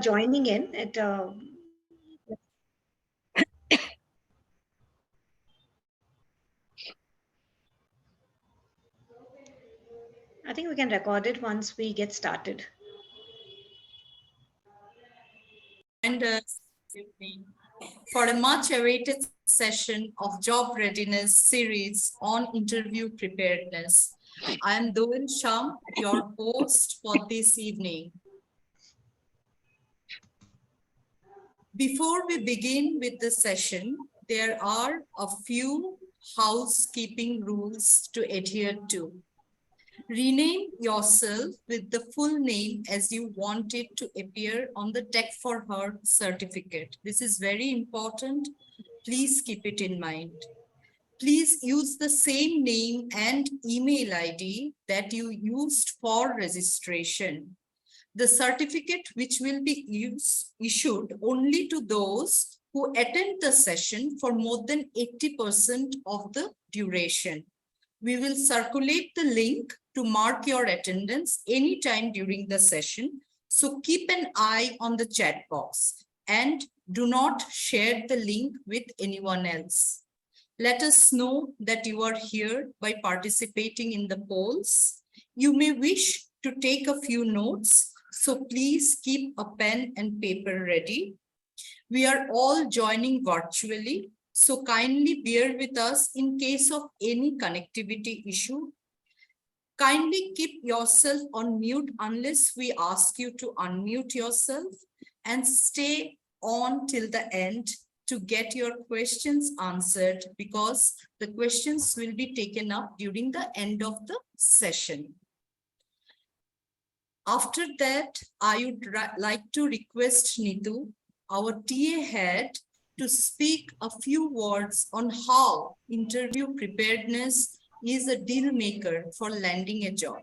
joining in. I think we can record it once we get started. And for a much awaited session of Job Readiness series on interview preparedness. I am Doel Sham, your host for this evening. Before we begin with the session, there are a few housekeeping rules to adhere to. Rename yourself with the full name as you want it to appear on the Tech for Her certificate. This is very important. Please keep it in mind. Please use the same name and email ID that you used for registration. The certificate which will be issued only to those who attend the session for more than 80% of the duration. We will circulate the link to mark your attendance anytime during the session. So keep an eye on the chat box and do not share the link with anyone else. Let us know that you are here by participating in the polls. You may wish to take a few notes, so please keep a pen and paper ready. We are all joining virtually, so kindly bear with us in case of any connectivity issue. Kindly keep yourself on mute unless we ask you to unmute yourself, and stay on till the end to get your questions answered, because the questions will be taken up during the end of the session. After that, I would like to request Neetu, our TA head, to speak a few words on how interview preparedness is a deal maker for landing a job.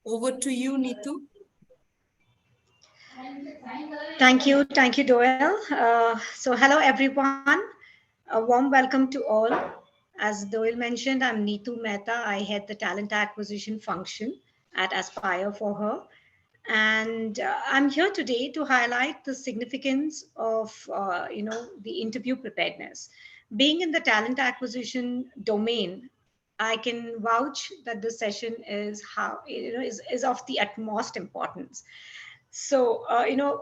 Over to you, Neetu. Thank you, Doyle. So hello, everyone. A warm welcome to all. As Doyle mentioned, I'm Neetu Mehta. I head the talent acquisition function at Aspire for her. And I'm here today to highlight the significance of, the interview preparedness. Being in the talent acquisition domain, I can vouch that this session is of the utmost importance. So,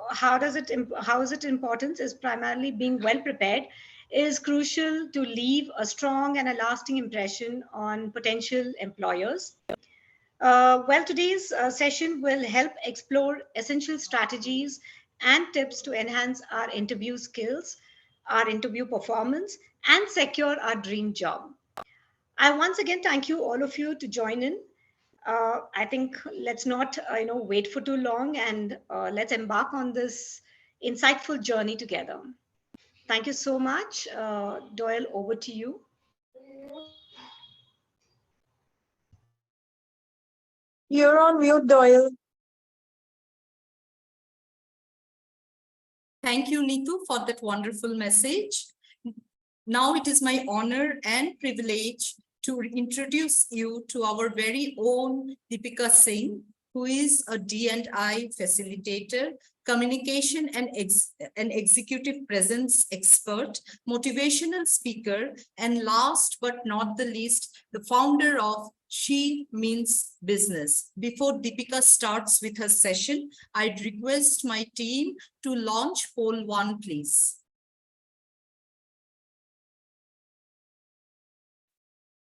how is it important is primarily being well prepared is crucial to leave a strong and a lasting impression on potential employers. Today's session will help explore essential strategies and tips to enhance our interview skills, our interview performance, and secure our dream job. I once again thank you all of you to join in. I think let's not wait for too long, and let's embark on this insightful journey together. Thank you so much, Doyle. Over to you. You're on mute, Doyle. Thank you, Neetu, for that wonderful message. Now it is my honor and privilege to introduce you to our very own Deepika Singh, who is a D&I facilitator, communication and executive presence expert, motivational speaker, and last but not the least, the founder of She Means Business. Before Deepika starts with her session, I'd request my team to launch poll 1, please.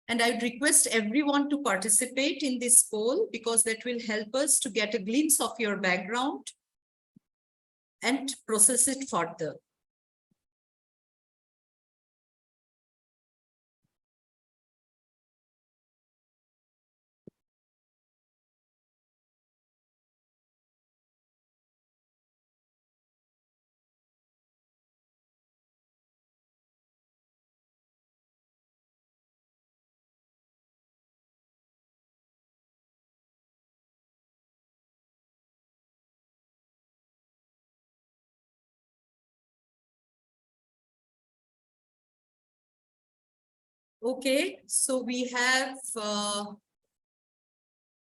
And I'd request everyone to participate in this poll, because that will help us to get a glimpse of your background and process it further. Okay, so we have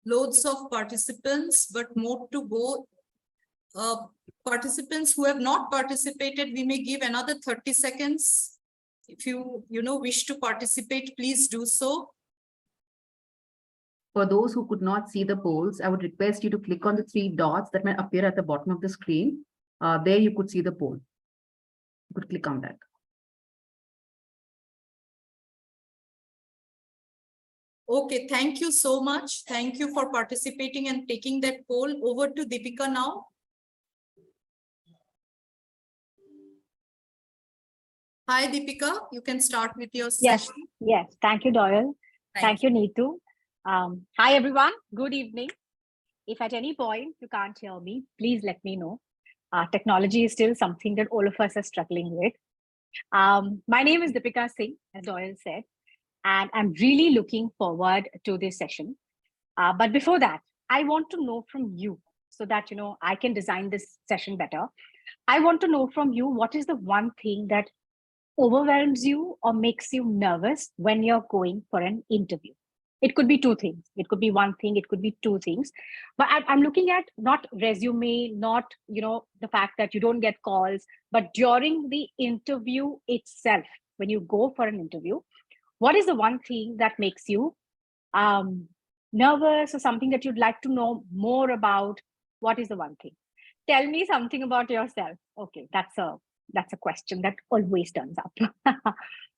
loads of participants, but more to go. participants who have not participated, we may give another 30 seconds. If you wish to participate, please do so. For those who could not see the polls, I would request you to click on the 3 dots that might appear at the bottom of the screen. There you could see the poll. You could click on that. Okay, thank you so much. Thank you for participating and taking that poll. Over to Deepika now. Hi, Deepika. You can start with your session. Yes. Thank you, Doyle. Thank you, Neetu. Hi, everyone. Good evening. If at any point you can't hear me, please let me know. Technology is still something that all of us are struggling with. My name is Deepika Singh, as Doyle said, and I'm really looking forward to this session. But before that, I want to know from you so that, I can design this session better. I want to know from you, what is the one thing that overwhelms you or makes you nervous when you're going for an interview? It could be two things. It could be one thing. It could be two things. But I'm looking at not resume, not, the fact that you don't get calls, but during the interview itself, when you go for an interview, what is the one thing that makes you nervous, or something that you'd like to know more about? What is the one thing? Tell me something about yourself. Okay, that's a question that always turns up.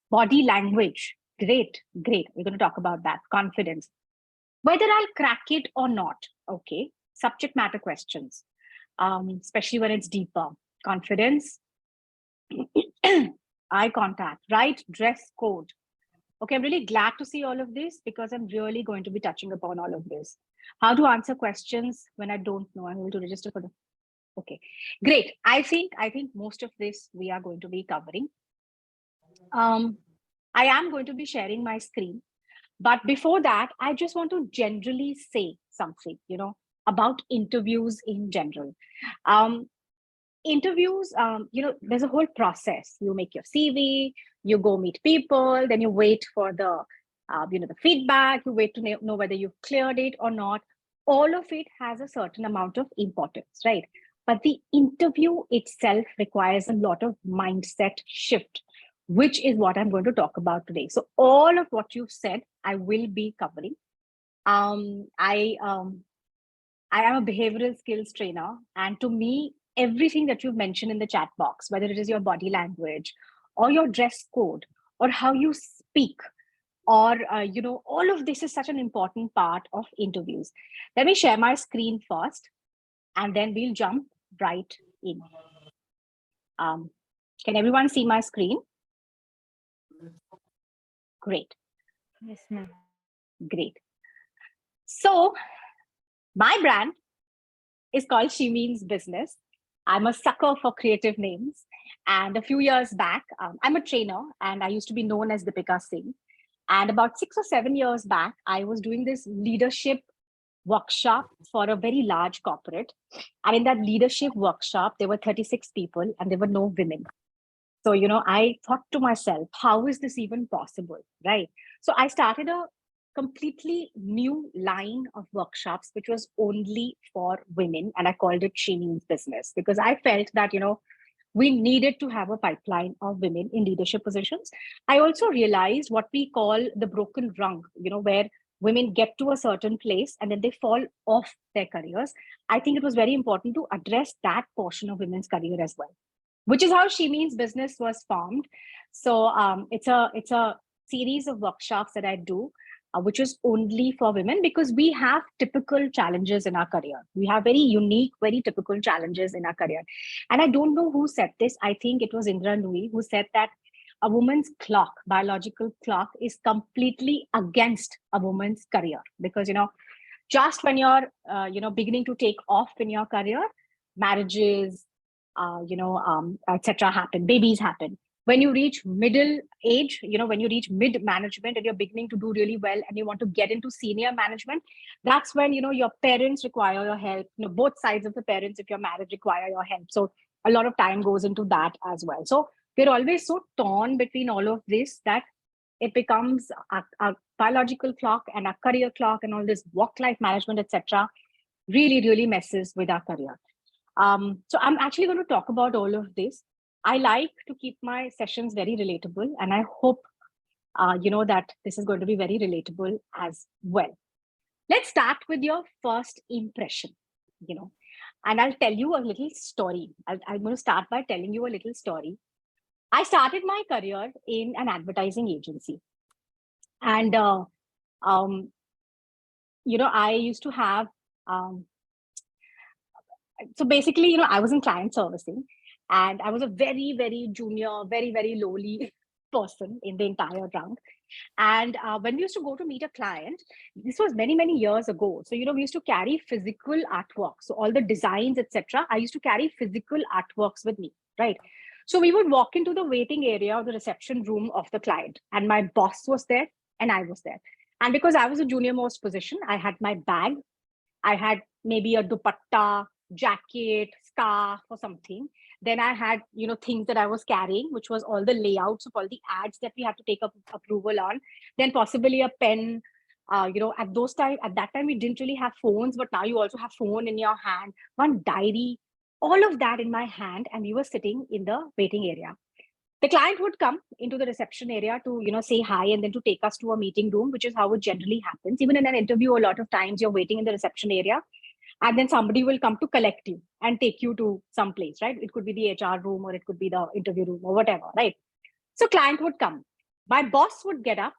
Body language. Great. We're going to talk about that. Confidence. Whether I'll crack it or not. Okay. Subject matter questions, especially when it's deeper. Confidence. Eye contact. Right dress code. Okay, I'm really glad to see all of this because I'm really going to be touching upon all of this. How to answer questions when I don't know. I'm able to register for the. Okay, great. I think most of this we are going to be covering. I am going to be sharing my screen, but before that, I just want to generally say something, about interviews in general. Interviews, there's a whole process. You make your CV, you go meet people, then you wait for the, the feedback. You wait to know whether you've cleared it or not. All of it has a certain amount of importance, right? But the interview itself requires a lot of mindset shift, which is what I'm going to talk about today. So all of what you've said, I will be covering. I am a behavioral skills trainer, and to me, everything that you've mentioned in the chat box, whether it is your body language or your dress code or how you speak, or all of this is such an important part of interviews. Let me share my screen first, and then we'll jump right in. Can everyone see my screen? Great. Yes, ma'am. Great. So my brand is called She Means Business. I'm a sucker for creative names. And a few years back, I'm a trainer and I used to be known as Deepika Singh. And about 6 or 7 years back, I was doing this leadership workshop for a very large corporate. And in that leadership workshop, there were 36 people and there were no women. So, I thought to myself, how is this even possible, right? So I started a completely new line of workshops, which was only for women. And I called it She Means Business because I felt that, we needed to have a pipeline of women in leadership positions. I also realized what we call the broken rung, where women get to a certain place and then they fall off their careers. I think it was very important to address that portion of women's career as well, which is how She Means Business was formed. So it's a series of workshops that I do, which is only for women because we have typical challenges in our career. We have very unique, very typical challenges in our career. And I don't know who said this. I think it was Indra Nui who said that a woman's clock, biological clock, is completely against a woman's career because, just when you're, beginning to take off in your career, marriages, etc. happen, babies happen. When you reach middle age, when you reach mid management and you're beginning to do really well and you want to get into senior management, that's when, your parents require your help. Both sides of the parents, if you're married, require your help. So a lot of time goes into that as well. So we're always so torn between all of this that it becomes a biological clock and a career clock and all this work-life management, etc. really, really messes with our career. So I'm actually going to talk about all of this. I like to keep my sessions very relatable, and I hope that this is going to be very relatable as well. Let's start with your first impression, and I'll tell you a little story. I'm going to start by telling you a little story. I started my career in an advertising agency, and I used to have so basically, I was in client servicing, and I was a very, very junior, very, very lowly person in the entire round. And when we used to go to meet a client, this was many, many years ago. So, we used to carry physical artworks. So all the designs, etc. I used to carry physical artworks with me, right? So we would walk into the waiting area or the reception room of the client, and my boss was there and I was there. And because I was a junior most position, I had my bag. I had maybe a dupatta, jacket, scarf, or something. Then I had, things that I was carrying, which was all the layouts of all the ads that we had to take up approval on. Then possibly a pen. At that time, we didn't really have phones, but now you also have phone in your hand, one diary, all of that in my hand, and we were sitting in the waiting area. The client would come into the reception area to say hi, and then to take us to a meeting room, which is how it generally happens. Even in an interview, a lot of times you're waiting in the reception area, and then somebody will come to collect you and take you to some place, right? It could be the HR room, or it could be the interview room, or whatever, right? So client would come, my boss would get up,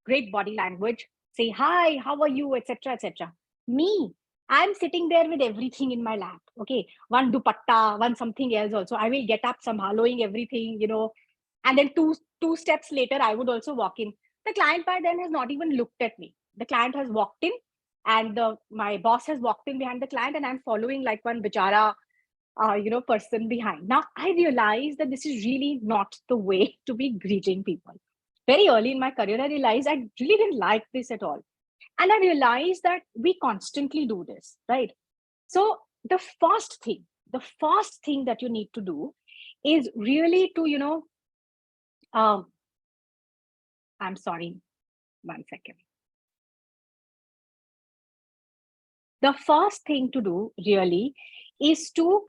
great body language, say hi, how are you, etc., etc. Me, I'm sitting there with everything in my lap. Okay, one dupatta, one something else. Also, I will get up, sambhaloing everything, and then two steps later, I would also walk in. The client by then has not even looked at me. The client has walked in, and my boss has walked in behind the client, and I'm following like one bichara, person behind. Now I realized that this is really not the way to be greeting people. Very early in my career, I realized I really didn't like this at all. And I realized that we constantly do this, right? So the first thing that you need to do is really to, um, I'm sorry, 1 second. The first thing to do really is to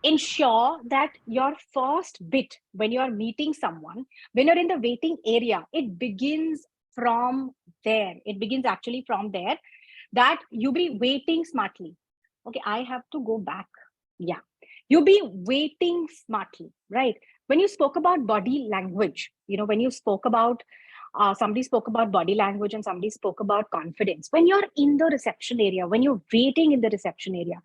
ensure that your first bit, when you're meeting someone, when you're in the waiting area, it begins from there. It begins actually from there, that you be waiting smartly. Okay, I have to go back. Yeah, you be waiting smartly, right? When you spoke about body language, when you spoke about somebody spoke about body language and somebody spoke about confidence. When you're in the reception area, when you're waiting in the reception area,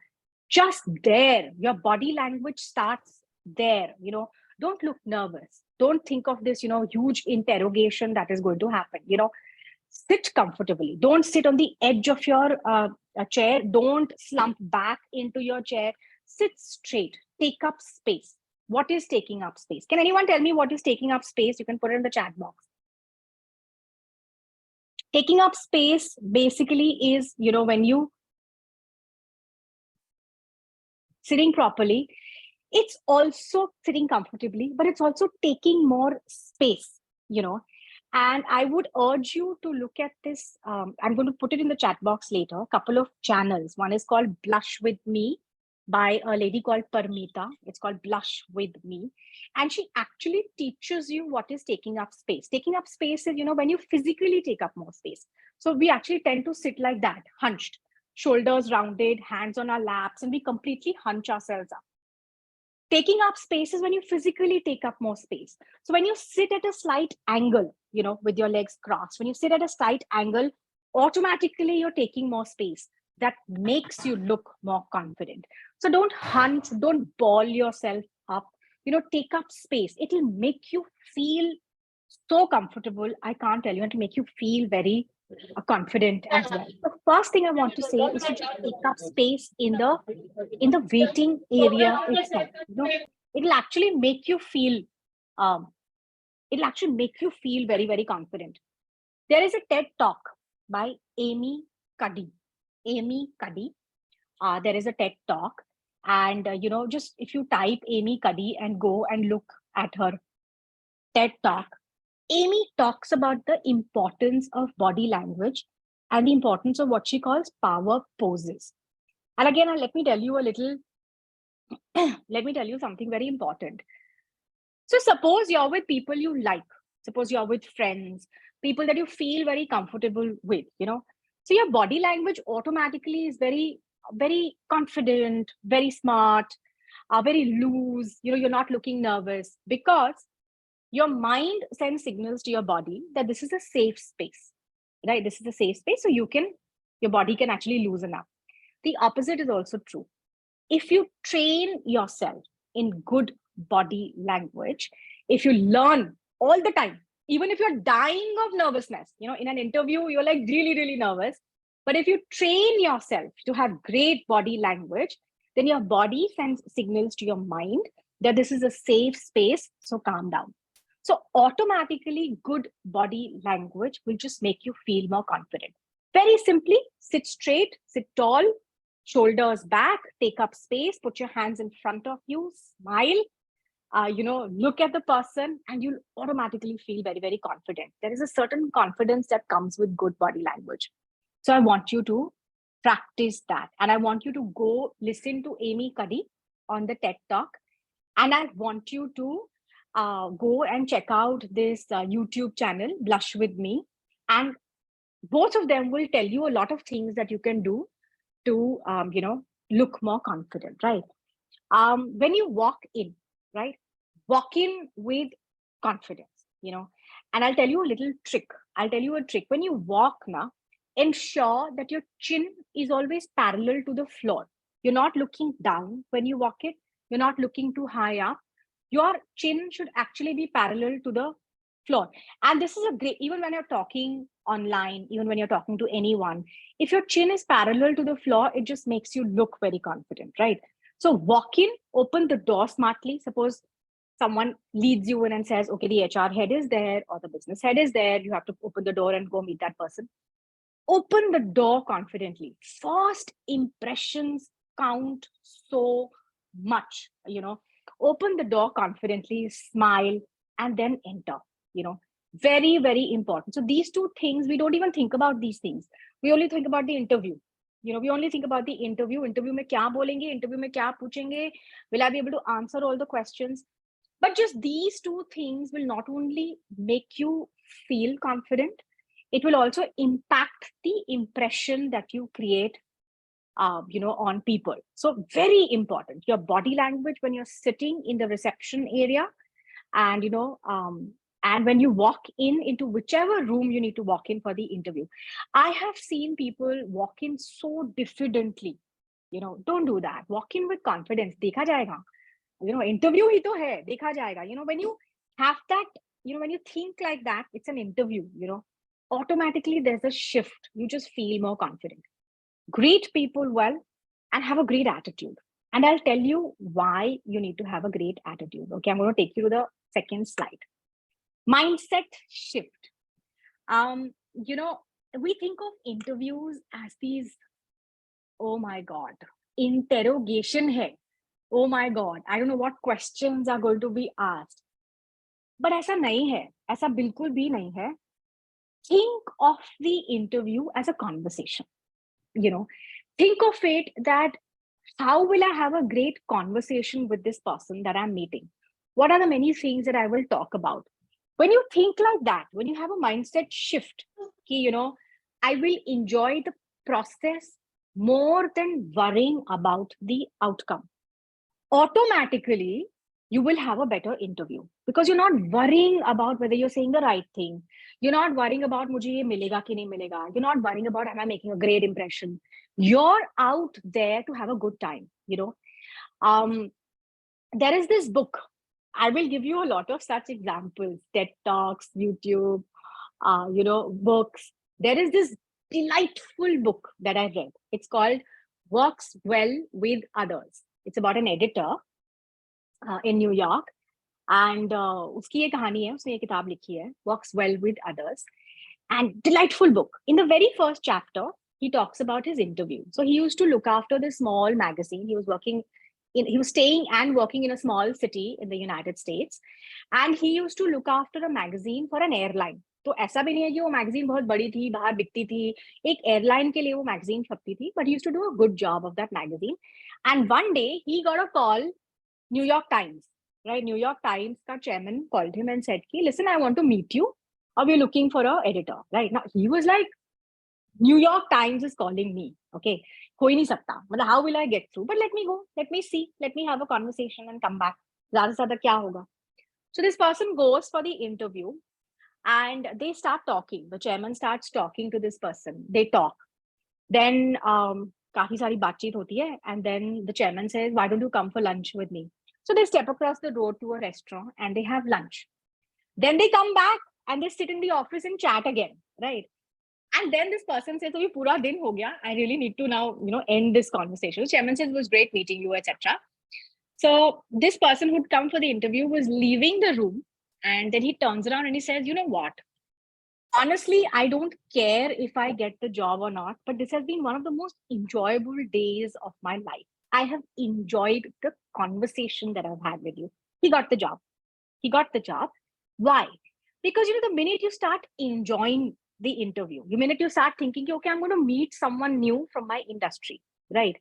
just there, your body language starts there. Don't look nervous. Don't think of this, huge interrogation that is going to happen. Sit comfortably. Don't sit on the edge of your chair. Don't slump back into your chair. Sit straight. Take up space. What is taking up space? Can anyone tell me what is taking up space? You can put it in the chat box. Taking up space basically is, when you sitting properly, it's also sitting comfortably, but it's also taking more space, and I would urge you to look at this. I'm going to put it in the chat box later, a couple of channels. One is called Blush With Me by a lady called Parmita. It's called Blush With Me. And she actually teaches you what is taking up space. Taking up space is, when you physically take up more space. So we actually tend to sit like that, hunched, shoulders rounded, hands on our laps, and we completely hunch ourselves up. Taking up space is when you physically take up more space. So when you sit at a slight angle, with your legs crossed, when you sit at a slight angle, automatically you're taking more space. That makes you look more confident. So don't hunch, don't ball yourself up, take up space. It'll make you feel so comfortable. I can't tell you, it'll make you feel very confident as well. The first thing I want to say is to just take up space in the waiting area itself. It'll actually make you feel um, very, very confident. There is a TED talk by Amy Cuddy. There is a TED talk, and just if you type Amy Cuddy and go and look at her TED talk, Amy talks about the importance of body language and the importance of what she calls power poses. And again, let me tell you a little let me tell you something very important. So suppose you're with people you like, suppose you're with friends, people that you feel very comfortable with, So your body language automatically is very, very confident, very smart, very loose. You're not looking nervous because your mind sends signals to your body that this is a safe space, right? This is a safe space. So your body can actually loosen up. The opposite is also true. If you train yourself in good body language, if you learn all the time, even if you're dying of nervousness, in an interview, you're like really, really nervous. But if you train yourself to have great body language, then your body sends signals to your mind that this is a safe space. So calm down. So automatically, good body language will just make you feel more confident. Very simply, sit straight, sit tall, shoulders back, take up space, put your hands in front of you, smile, look at the person, and you'll automatically feel very, very confident. There is a certain confidence that comes with good body language. So I want you to practice that. And I want you to go listen to Amy Cuddy on the TED Talk. And I want you to go and check out this YouTube channel, Blush With Me. And both of them will tell you a lot of things that you can do to, look more confident, right? When you walk in, right? Walk in with confidence, And I'll tell you a little trick. I'll tell you a trick. When you walk now, ensure that your chin is always parallel to the floor. You're not looking down when you walk it. You're not looking too high up. Your chin should actually be parallel to the floor. And this is a great, even when you're talking online, even when you're talking to anyone, if your chin is parallel to the floor, it just makes you look very confident, right? So walk in, open the door smartly. Suppose someone leads you in and says, okay, the HR head is there or the business head is there. You have to open the door and go meet that person. Open the door confidently. First impressions count so much, Open the door confidently, smile, and then enter, Very, very important. So these two things, we don't even think about these things. We only think about the interview. We only think about the interview. Interview mein kya bolenge? Interview mein kya puchenge? Will I be able to answer all the questions? But just these two things will not only make you feel confident, it will also impact the impression that you create, on people. So very important, your body language when you're sitting in the reception area, and and when you walk into whichever room you need to walk in for the interview. I have seen people walk in so diffidently. Don't do that. Walk in with confidence. Dekha jayega. Interview hi to hai. Dekha jayega. When you have that, when you think like that, it's an interview. Automatically there's a shift. You just feel more confident. Greet people well and have a great attitude. And I'll tell you why you need to have a great attitude. Okay, I'm going to take you to the second slide. Mindset shift. We think of interviews as these, oh my God, interrogation hai. Oh my God, I don't know what questions are going to be asked. But ऐसा नहीं है, ऐसा बिल्कुल भी नहीं है. Think of the interview as a conversation. Think of it that how will I have a great conversation with this person that I'm meeting? What are the many things that I will talk about? When you think like that, when you have a mindset shift, I will enjoy the process more than worrying about the outcome. Automatically, you will have a better interview because you're not worrying about whether you're saying the right thing. You're not worrying about mujhe ye milega ki nahi milega. You're not worrying about am I making a great impression. You're out there to have a good time. There is this book. I will give you a lot of such examples. TED Talks, YouTube, books. There is this delightful book that I read. It's called Works Well with Others. It's about an editor in New York. And uski ye kahani hai, usne ye kitab likhi hai, Works Well with Others. And delightful book. In the very first chapter, he talks about his interview. So he used to look after this small magazine. He was staying and working in a small city in the United States. And he used to look after a magazine for an airline. तो ऐसा भी नहीं है कि वो magazine बहुत बड़ी थी, बाहर बिकती थी, एक एयरलाइन के लिए वो मैगजीन छपती थी, but he used to do a good job of that magazine. And one day he got a call, New York Times, right? New York Times ka chairman called him and said, listen, I want to meet you. Are we looking for an editor? Right now, he was like, New York Times is calling me. Okay. हो ही नहीं सकता. मतलब how will I get through? But let me go. Let me see. Let me have a conversation and come back. ज़्यादा से ज़्यादा क्या होगा? So this person goes for the interview and they start talking. The chairman starts talking to this person. They talk. Then काफी सारी बातचीत होती है. And then the chairman says, why don't you come for lunch with me? So they step across the road to a restaurant and they have lunch. Then they come back and they sit in the office and chat again, right? And then this person says, "So ये पूरा दिन हो गया. I really need to now, end this conversation." The chairman says, "It was great meeting you, etc." So this person who'd come for the interview was leaving the room, and then he turns around and he says, "You know what? Honestly, I don't care if I get the job or not, but this has been one of the most enjoyable days of my life. I have enjoyed the conversation that I've had with you." He got the job. He got the job. Why? Because the minute you start enjoying the interview, the minute you start thinking, okay, I'm going to meet someone new from my industry, right?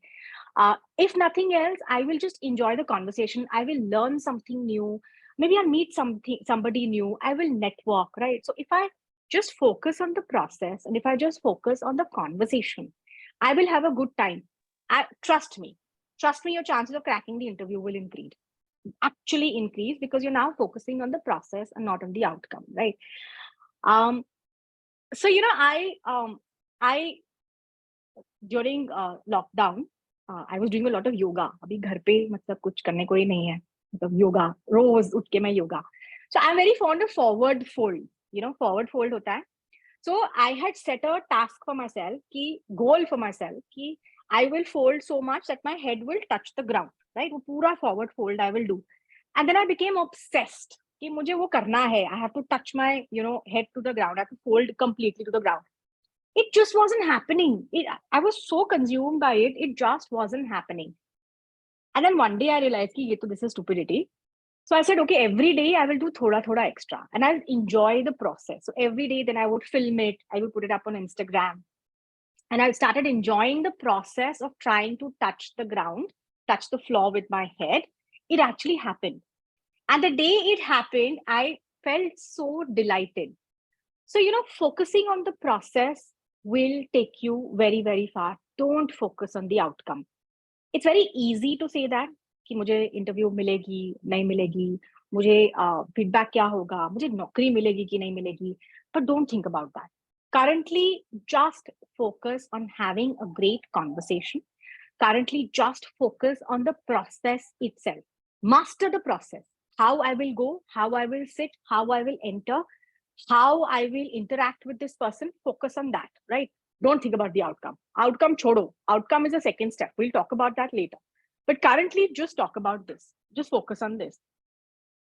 If nothing else, I will just enjoy the conversation. I will learn something new. Maybe I'll meet somebody new. I will network, right? So if I just focus on the process and if I just focus on the conversation, I will have a good time. Trust me, your chances of cracking the interview will actually increase because you're now focusing on the process and not on the outcome, right? So I during lockdown I was doing a lot of yoga. अभी घर पे मतलब कुछ करने को ही नहीं है, मतलब yoga रोज उठ के मैं yoga. So I'm very fond of forward fold. Forward fold होता है. So I had set a task for myself, goal for myself, I will fold so much that my head will touch the ground, right? वो पूरा forward fold I will do. And then I became obsessed कि मुझे वो करना है. I have to touch my, head to the ground. I have to fold completely to the ground. It just wasn't happening. I was so consumed by it. It just wasn't happening. And then one day I realized this is stupidity. So I said, okay, every day I will do thoda extra and I'll enjoy the process. So every day then I would film it. I would put it up on Instagram. And I started enjoying the process of trying to touch the ground, touch the floor with my head. It actually happened. And the day it happened, I felt so delighted. So, focusing on the process will take you very, very far. Don't focus on the outcome. It's very easy to say that कि मुझे interview मिलेगी नहीं मिलेगी, मुझे feedback क्या होगा, मुझे नौकरी मिलेगी कि नहीं मिलेगी, but don't think about that. Currently, just focus on having a great conversation. Currently, just focus on the process itself. Master the process. How I will go, how I will sit, how I will enter, how I will interact with this person. Focus on that, right? Don't think about the outcome. Outcome chodo. Outcome is a second step. We'll talk about that later. But currently, just talk about this. Just focus on this.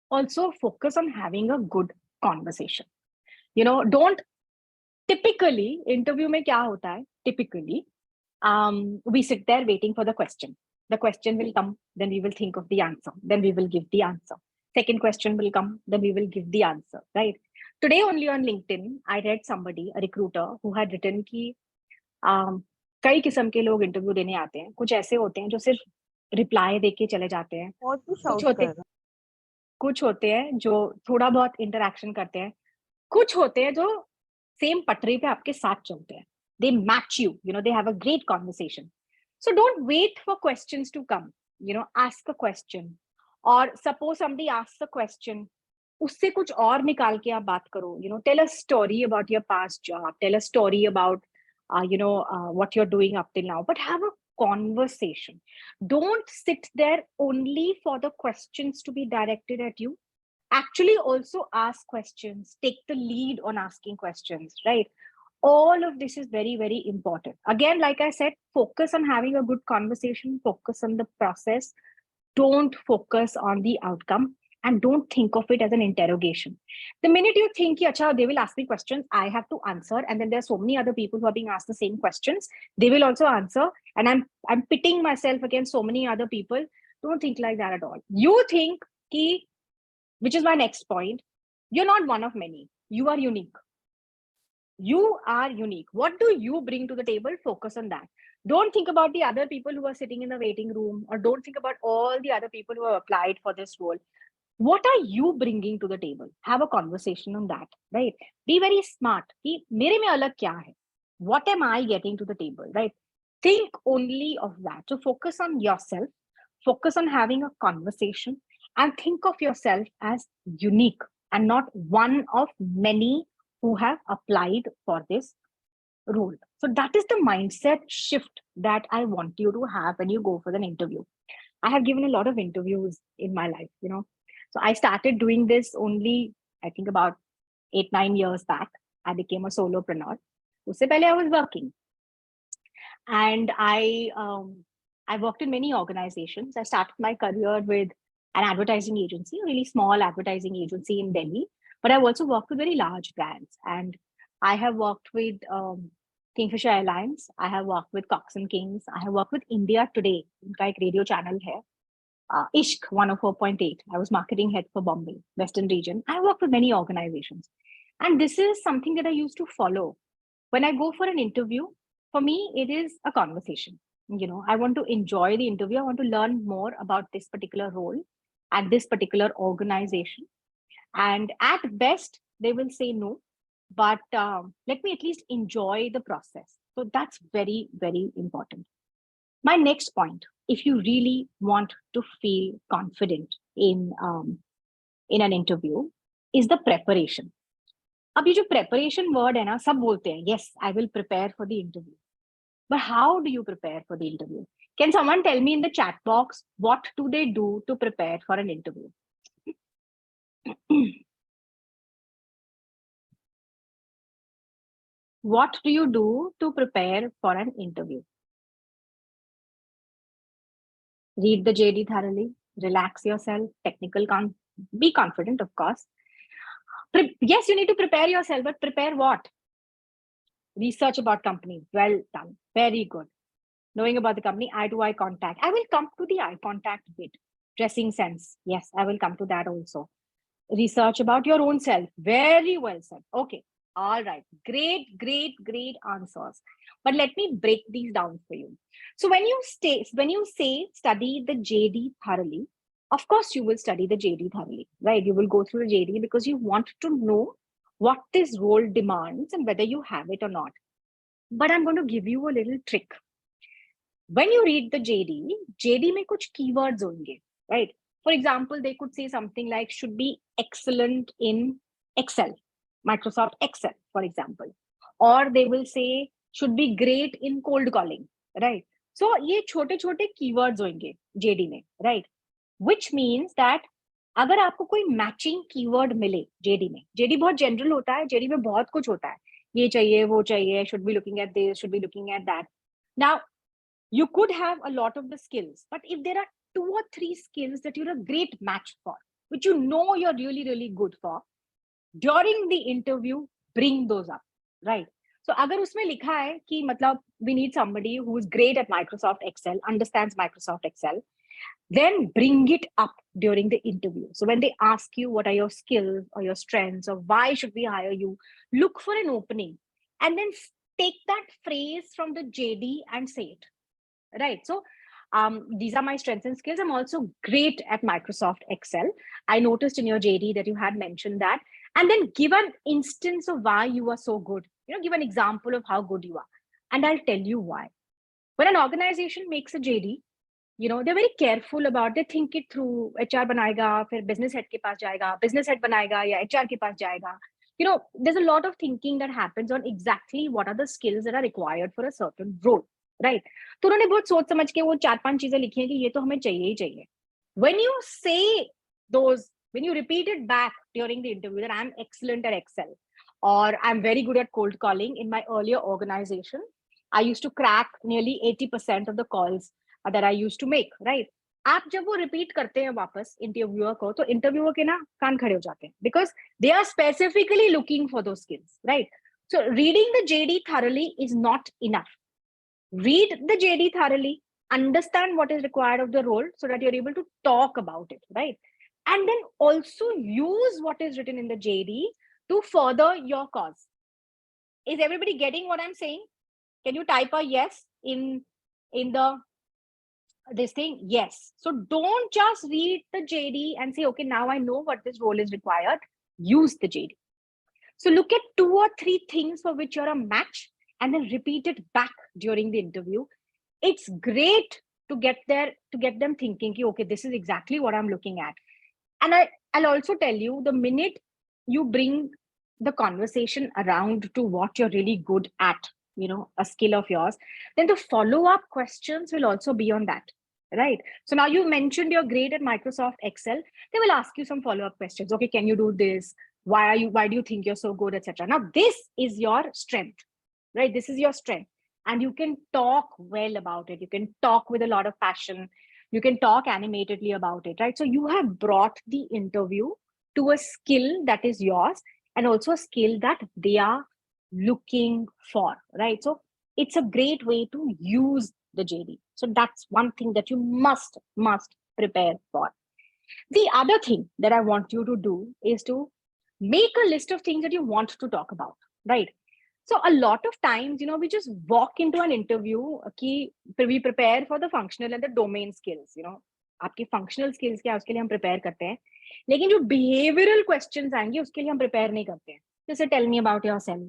Also, focus on having a good conversation. Don't typically, interview mein kya hota hai? Typically, we sit there waiting for the question. The question will come, then we will think of the answer. Then we will give the answer. Second question will come, then we will give the answer, right? Today only on LinkedIn, I read somebody, a recruiter, who had written कि कई किस्म के लोग interview देने आते हैं. कुछ ऐसे होते हैं जो सिर्फ रिप्लाई देके चले जाते हैं. कुछ होते हैं जो थोड़ा बहुत इंटरेक्शन करते हैं. कुछ होते हैं जो सेम पटरी पे आपके साथ चलते हैं. They match you, they have a great conversation. So don't wait for questions to come, ask a question. Or suppose somebody asks a question, उससे कुछ और निकाल के आप बात करो. Tell a story about your past job. Tell a story about, what you're doing up till now. But have a conversation. Don't sit there only for the questions to be directed at you. Actually, also ask questions. Take the lead on asking questions, right? All of this is very, very important. Again, like I said, focus on having a good conversation. Focus on the process. Don't focus on the outcome. And don't think of it as an interrogation. The minute you think, Acha, they will ask me questions, I have to answer. And then there are so many other people who are being asked the same questions. They will also answer. And I'm pitting myself against so many other people. Don't think like that at all. You think, which is my next point, you're not one of many. You are unique. You are unique. What do you bring to the table? Focus on that. Don't think about the other people who are sitting in the waiting room, or don't think about all the other people who have applied for this role. What are you bringing to the table? Have a conversation on that, right? Be very smart. कि मेरे में अलग क्या है? What am I getting to the table, right? Think only of that. So focus on yourself, focus on having a conversation, and think of yourself as unique and not one of many who have applied for this role. So that is the mindset shift that I want you to have when you go for an interview. I have given a lot of interviews in my life, So I started doing this only, I think, about 8-9 years back. I became a solopreneur. Usse pehle I was working. And I worked in many organizations. I started my career with an advertising agency, a really small advertising agency in Delhi. But I've also worked with very large brands. And I have worked with Kingfisher Airlines. I have worked with Cox and Kings. I have worked with India Today, उनका एक radio channel है. Ishq 104.8. I was marketing head for Bombay, Western region. I worked with many organizations. And this is something that I used to follow. When I go for an interview, for me, it is a conversation. I want to enjoy the interview. I want to learn more about this particular role and this particular organization. And at best, they will say no, but let me at least enjoy the process. So that's very, very important. My next point, if you really want to feel confident in an interview, is the preparation. अब ये जो preparation word है ना, सब बोलते हैं, yes, I will prepare for the interview. But how do you prepare for the interview? Can someone tell me in the chat box, what do they do to prepare for an interview? What do you do to prepare for an interview? Read the JD thoroughly, relax yourself, be confident, of course. Yes, you need to prepare yourself, but prepare what? Research about company. Well done. Very good. Knowing about the company, eye-to-eye contact. I will come to the eye contact bit. Dressing sense. Yes, I will come to that also. Research about your own self. Very well said. Okay. All right. Great, great, great answers. But let me break these down for you. So when you say study the JD thoroughly, of course you will study the JD thoroughly, right? You will go through the JD because you want to know what this role demands and whether you have it or not. But I'm going to give you a little trick. When you read the JD में कुछ keywords होंगे, right? For example, they could say something like should be excellent in Excel, Microsoft Excel, for example. Or they will say should be great in cold calling, right? So ये छोटे-छोटे keywords होंगे JD में, right? Which means that अगर आपको कोई matching keyword मिले JD में, JD बहुत general होता है, JD में बहुत कुछ होता है. ये चाहिए, वो चाहिए, should be looking at this, should be looking at that. Now, you could have a lot of the skills, but if there are 2 or 3 skills that you're a great match for, which you know you're really, really good for, during the interview, bring those up, right? So अगर उसमें लिखा है कि मतलब we need somebody who is great at Microsoft Excel, understands Microsoft Excel, then bring it up during the interview. So when they ask you what are your skills or your strengths or why should we hire you, look for an opening and then take that phrase from the JD and say it, right? So these are my strengths and skills. I'm also great at Microsoft Excel. I noticed in your JD that you had mentioned that. And then give an instance of why you are so good. Give an example of how good you are. And I'll tell you why. When an organization makes a JD, they're very careful about, they think it through, HR banayega, फिर business head के पास जाएगा, business head बनाएगा या HR के पास जाएगा. There's a lot of thinking that happens on exactly what are the skills that are required for a certain role, right? तो उन्होंने बहुत सोच समझ के वो 4-5 चीजें लिखी हैं कि ये तो हमें चाहिए ही चाहिए. When you say those, when you repeat it back during the interview that I'm excellent at Excel or I'm very good at cold calling, in my earlier organization, I used to crack nearly 80% of the calls that I used to make, right? आप जब वो repeat करते हैं वापस interviewer को, तो interviewer के ना कान खड़े हो जाते हैं because they are specifically looking for those skills, right? So reading the JD thoroughly is not enough. Read the JD thoroughly, understand what is required of the role so that you're able to talk about it, right? And then also use what is written in the JD to further your cause. Is everybody getting what I'm saying? Can you type a yes in in the this thing? Yes. So don't just read the JD and say, okay, now I know what this role is required. Use the JD. So look at 2 or 3 things for which you're a match and then repeat it back during the interview. It's great to get them thinking, okay, this is exactly what I'm looking at. And I'll also tell you, the minute you bring the conversation around to what you're really good at, a skill of yours, then the follow-up questions will also be on that, right? So now you mentioned you're great at Microsoft Excel. They will ask you some follow-up questions. Okay, can you do this? Why do you think you're so good, etc. Now this is your strength, right? This is your strength, and you can talk well about it. You can talk with a lot of passion. You can talk animatedly about it, right? So you have brought the interview to a skill that is yours, and also a skill that they are looking for, right? So it's a great way to use the JD. So that's one thing that you must prepare for. The other thing that I want you to do is to make a list of things that you want to talk about, right? So a lot of times, we just walk into an interview कि we prepare for the functional and the domain skills, आपके functional skills क्या उसके लिए हम prepare करते हैं, लेकिन जो behavioral questions आएंगे उसके लिए हम prepare नहीं करते हैं. जैसे tell me about yourself,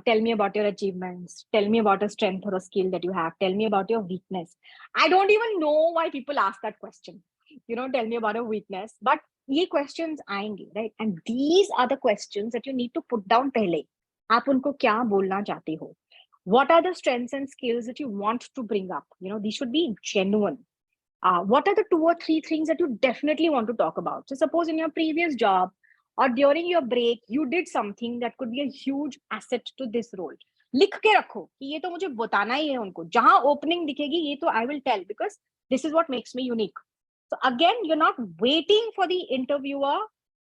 tell me about your achievements, tell me about a strength or a skill that you have, tell me about your weakness. I don't even know why people ask that question. Tell me about a weakness, but ये questions आएंगे, right? And these are the questions that you need to put down पहले. आप उनको क्या बोलना चाहते हो? What are the strengths and skills that you want to bring up? These should be genuine. What are the 2 or 3 things that you definitely want to talk about? So suppose in your previous job or during your break, you did something that could be a huge asset to this role. लिख के रखो कि ये तो मुझे बताना ही है उनको. जहां opening दिखेगी ये तो I will tell, because this is what makes me unique. So again, you're not waiting for the interviewer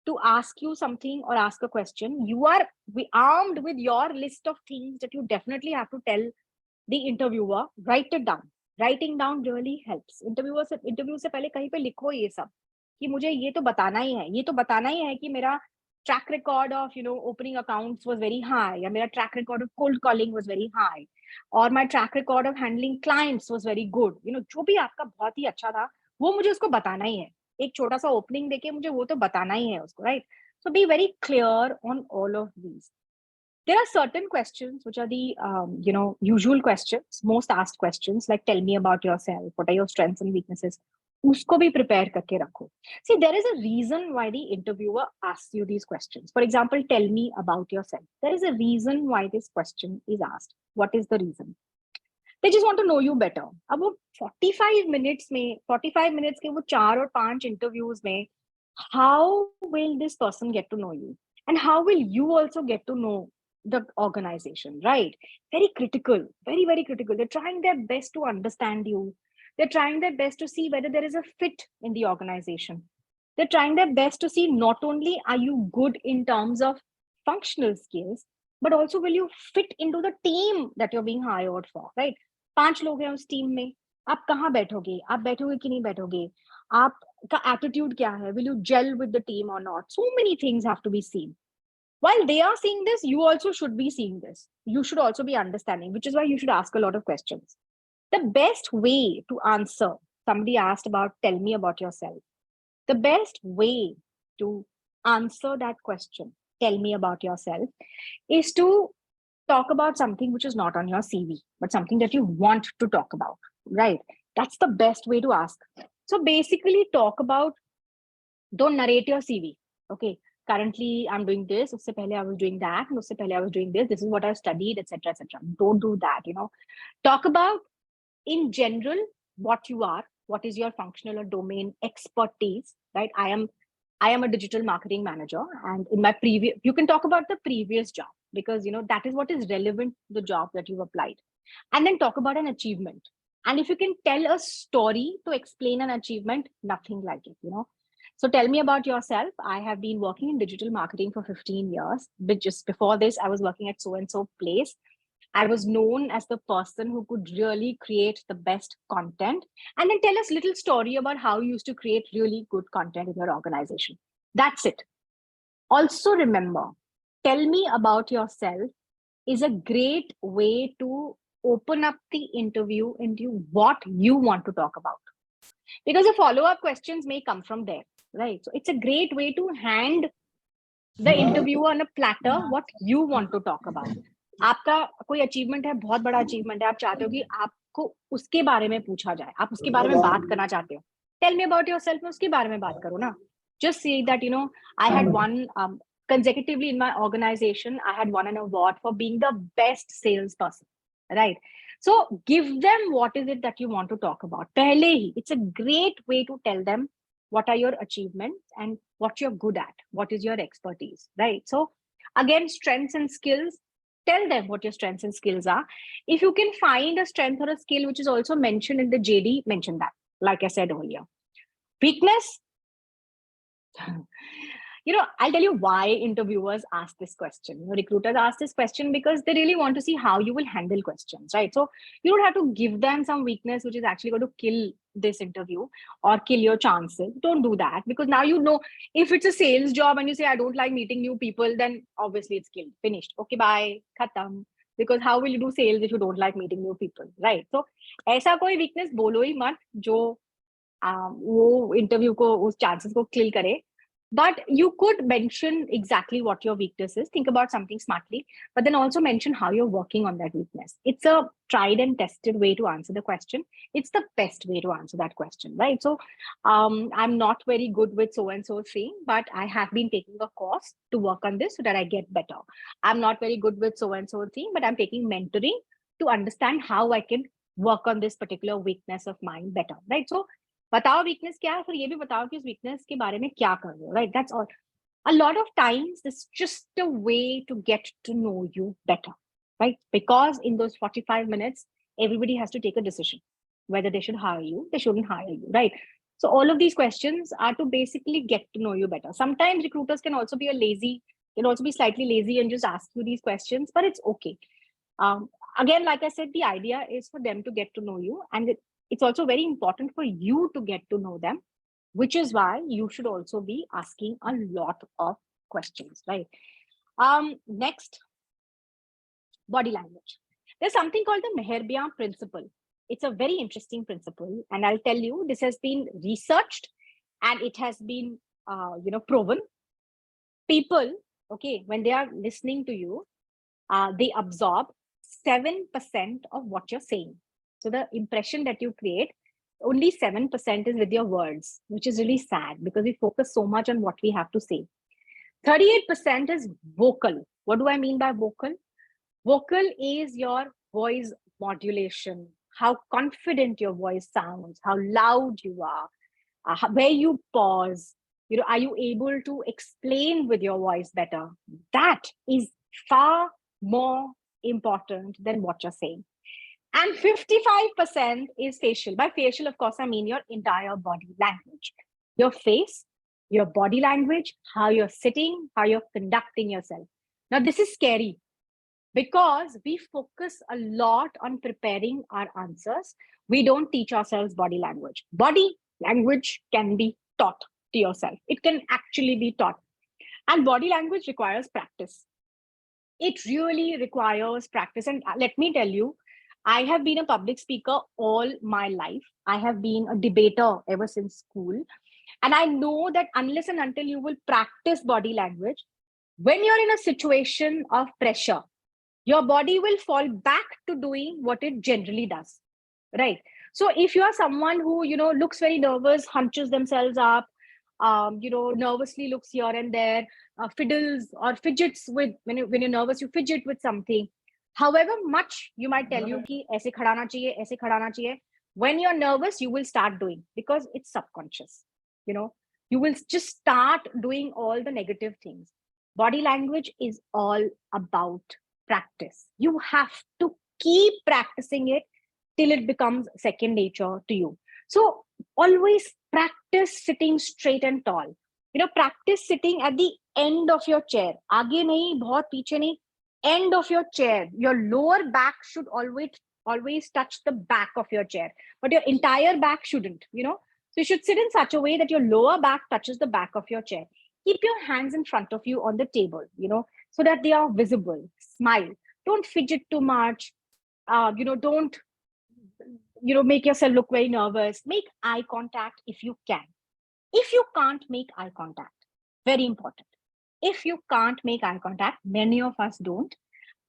to ask you something or ask a question. You are armed with your list of things that you definitely have to tell the interviewer. Write it down. Writing down really helps. Interview से पहले कहीं पे लिखो ये सब कि मुझे ये तो बताना ही है कि मेरा track record of opening accounts was very high, या मेरा track record of cold calling was very high, or my track record of handling clients was very good. जो भी आपका बहुत ही अच्छा था वो मुझे उसको बताना ही है. एक छोटा सा ओपनिंग देके मुझे वो तो बताना ही है उसको, right? So be very clear on all of these. There are certain questions which are the usual questions, most asked questions, like tell me about yourself, what are your strengths and weaknesses. Usko bhi prepare karke rakho. See, there is a reason why the interviewer asks you these questions. For example, tell me about yourself. There is a reason why this question is asked. What is the reason? They just want to know you better. अब वो 45 minutes के वो 4 और 5 interviews में, how will this person get to know you? And how will you also get to know the organization, right? Very critical, very, very critical. They're trying their best to understand you. They're trying their best to see whether there is a fit in the organization. They're trying their best to see not only are you good in terms of functional skills, but also will you fit into the team that you're being hired for, right? 5 लोग हैं उस team में, आप कहाँ बैठोगे, आप बैठोगे कि नहीं बैठोगे, आपका attitude क्या है, will you gel with the team or not? So many things have to be seen. While they are seeing this, you also should be seeing this. You should also be understanding, which is why you should ask a lot of questions. The best way to answer, somebody asked about, tell me about yourself. The best way to answer that question, tell me about yourself, is to talk about something which is not on your CV, but something that you want to talk about, right? That's the best way to ask. So basically talk about, don't narrate your CV. Okay, currently I'm doing this, usse pehle I was doing that, and usse pehle I was doing this is what I studied, etc., etc. Don't do that, Talk about, in general, what you are, what is your functional or domain expertise, right? I am a digital marketing manager, and in my previous, you can talk about the previous job, because that is what is relevant to the job that you've applied. And then talk about an achievement. And if you can tell a story to explain an achievement, nothing like it, So tell me about yourself. I have been working in digital marketing for 15 years, but just before this, I was working at so-and-so place. I was known as the person who could really create the best content. And then tell us a little story about how you used to create really good content in your organization. That's it. Also remember, tell me about yourself is a great way to open up the interview into what you want to talk about. Because the follow-up questions may come from there, right? So it's a great way to hand the interviewer on a platter what you want to talk about. आपका कोई achievement है, बहुत बड़ा achievement है, आप चाहते हो कि आपको उसके बारे में पूछा जाए, आप उसके बारे में बात करना चाहते हो, टेल मी अबाउट योरसेल्फ में उसके बारे में बात करो ना. Just say that, you know, I had won consecutively in my organization, I had won an award for being the best salesperson, right? So give them what is it that you want to talk about. Pehle hi, it's a great way to tell them what are your achievements and what you're good at, what is your expertise, right? So again, strengths and skills, tell them what your strengths and skills are. If you can find a strength or a skill which is also mentioned in the JD, mention that, like I said earlier. Weakness, you know, I'll tell you why interviewers ask this question. Recruiters ask this question because they really want to see how you will handle questions, right? So you don't have to give them some weakness which is actually going to kill this interview or kill your chances. Don't do that, because now you know if it's a sales job and you say, I don't like meeting new people, then obviously it's killed, finished. Okay, bye, khatam. Because how will you do sales if you don't like meeting new people, right? So ऐसा कोई weakness बोलो ही मत जो वो interview को उस chances को kill करे. But you could mention exactly what your weakness is. Think about something smartly, but then also mention how you're working on that weakness. It's a tried and tested way to answer the question. It's the best way to answer that question, right? So I'm not very good with so-and-so thing, but I have been taking a course to work on this so that I get better. I'm not very good with so-and-so thing, but I'm taking mentoring to understand how I can work on this particular weakness of mine better, right? So बताओ weakness क्या है, फिर ये भी बताओ कि उस weakness के बारे में क्या कर रहे हो, right? That's all. A lot of times it's just a way to get to know you better, right? Because in those 45 minutes everybody has to take a decision whether they should hire you, they shouldn't hire you, right? So all of these questions are to basically get to know you better. Sometimes recruiters can also be slightly lazy and just ask you these questions, but it's okay. Again, like I said, the idea is for them to get to know you, and it's also very important for you to get to know them, which is why you should also be asking a lot of questions, right? Next, body language. There's something called the Meherbian principle. It's a very interesting principle, and I'll tell you, this has been researched and it has been, proven. People, okay, when they are listening to you, they absorb 7% of what you're saying. So the impression that you create, only 7% is with your words, which is really sad because we focus so much on what we have to say. 38% is vocal. What do I mean by vocal? Vocal is your voice modulation, how confident your voice sounds, how loud you are, where you pause. You know, are you able to explain with your voice better? That is far more important than what you're saying. And 55% is facial. By facial, of course, I mean your entire body language. Your face, your body language, how you're sitting, how you're conducting yourself. Now, this is scary because we focus a lot on preparing our answers. We don't teach ourselves body language. Body language can be taught to yourself. It can actually be taught. And body language requires practice. It really requires practice. And let me tell you, I have been a public speaker all my life. I have been a debater ever since school. And I know that unless and until you will practice body language, when you're in a situation of pressure, your body will fall back to doing what it generally does, right? So if you are someone who, looks very nervous, hunches themselves up, nervously looks here and there, fiddles or fidgets with, when you're nervous, you fidget with something. However much you might tell you ki aise khadana chahiye, aise khadana chahiye, when you're nervous, you will start doing because it's subconscious. You will just start doing all the negative things. Body language is all about practice. You have to keep practicing it till it becomes second nature to you. So always practice sitting straight and tall. Practice sitting at the end of your chair. Aage nahi, bahut piche nahi, end of your chair. Your lower back should always touch the back of your chair, but your entire back shouldn't, So you should sit in such a way that your lower back touches the back of your chair. Keep your hands in front of you on the table, so that they are visible. Smile. Don't fidget too much. Don't, make yourself look very nervous. Make eye contact if you can. If you can't make eye contact, very important. If you can't make eye contact, many of us don't,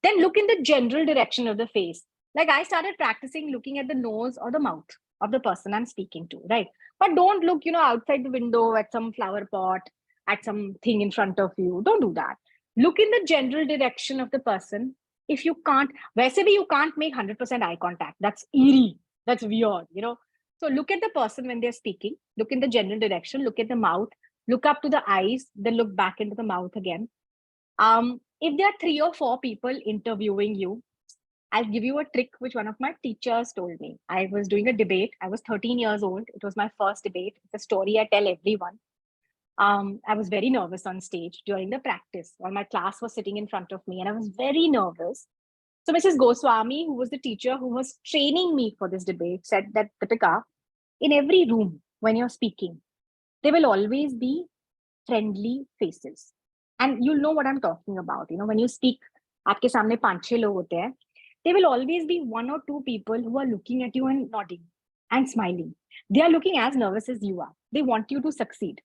then look in the general direction of the face. Like I started practicing looking at the nose or the mouth of the person I'm speaking to, right? But don't look, outside the window at some flower pot, at something in front of you. Don't do that. Look in the general direction of the person. If you can't, वैसे भी you can't make 100% eye contact. That's eerie. That's weird. So look at the person when they're speaking. Look in the general direction. Look at the mouth. Look up to the eyes. Then look back into the mouth again. If there are 3 or 4 people interviewing you, I'll give you a trick which one of my teachers told me. I was doing a debate. I was 13 years old. It was my first debate. It's a story I tell everyone. I was very nervous on stage during the practice while my class was sitting in front of me, and I was very nervous. So Mrs. Goswami, who was the teacher who was training me for this debate, said that, Deepika, in every room when you're speaking, there will always be friendly faces. And you'll know what I'm talking about. When you speak, आपके सामने 5-6 लोग होते हैं, there will always be 1 or 2 people who are looking at you and nodding and smiling. They are looking as nervous as you are. They want you to succeed.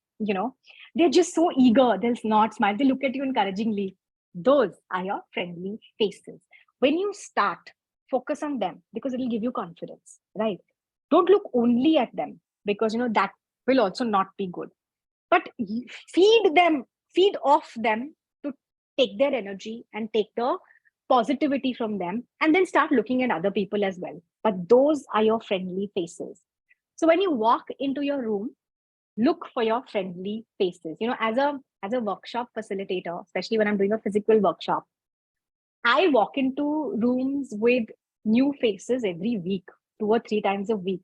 They're just so eager. They'll not smile. They look at you encouragingly. Those are your friendly faces. When you start, focus on them because it'll give you confidence, right? Don't look only at them because, that will also not be good. But feed off them to take their energy and take the positivity from them, and then start looking at other people as well. But those are your friendly faces. So when you walk into your room, look for your friendly faces. As a workshop facilitator, especially when I'm doing a physical workshop, I walk into rooms with new faces every week, 2 or 3 times a week.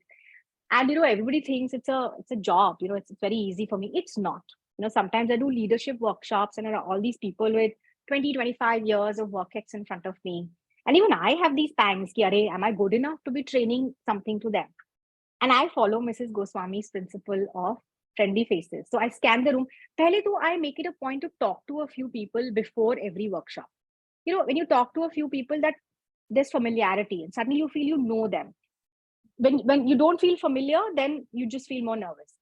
And everybody thinks it's a job, it's very easy for me. It's not. Sometimes I do leadership workshops and there are all these people with 20-25 years of work ex in front of me. And even I have these pangs, am I good enough to be training something to them? And I follow Mrs. Goswami's principle of friendly faces. So I scan the room. Pehle to I make it a point to talk to a few people before every workshop. When you talk to a few people, that there's familiarity and suddenly you feel you know them. When you don't feel familiar, then you just feel more nervous.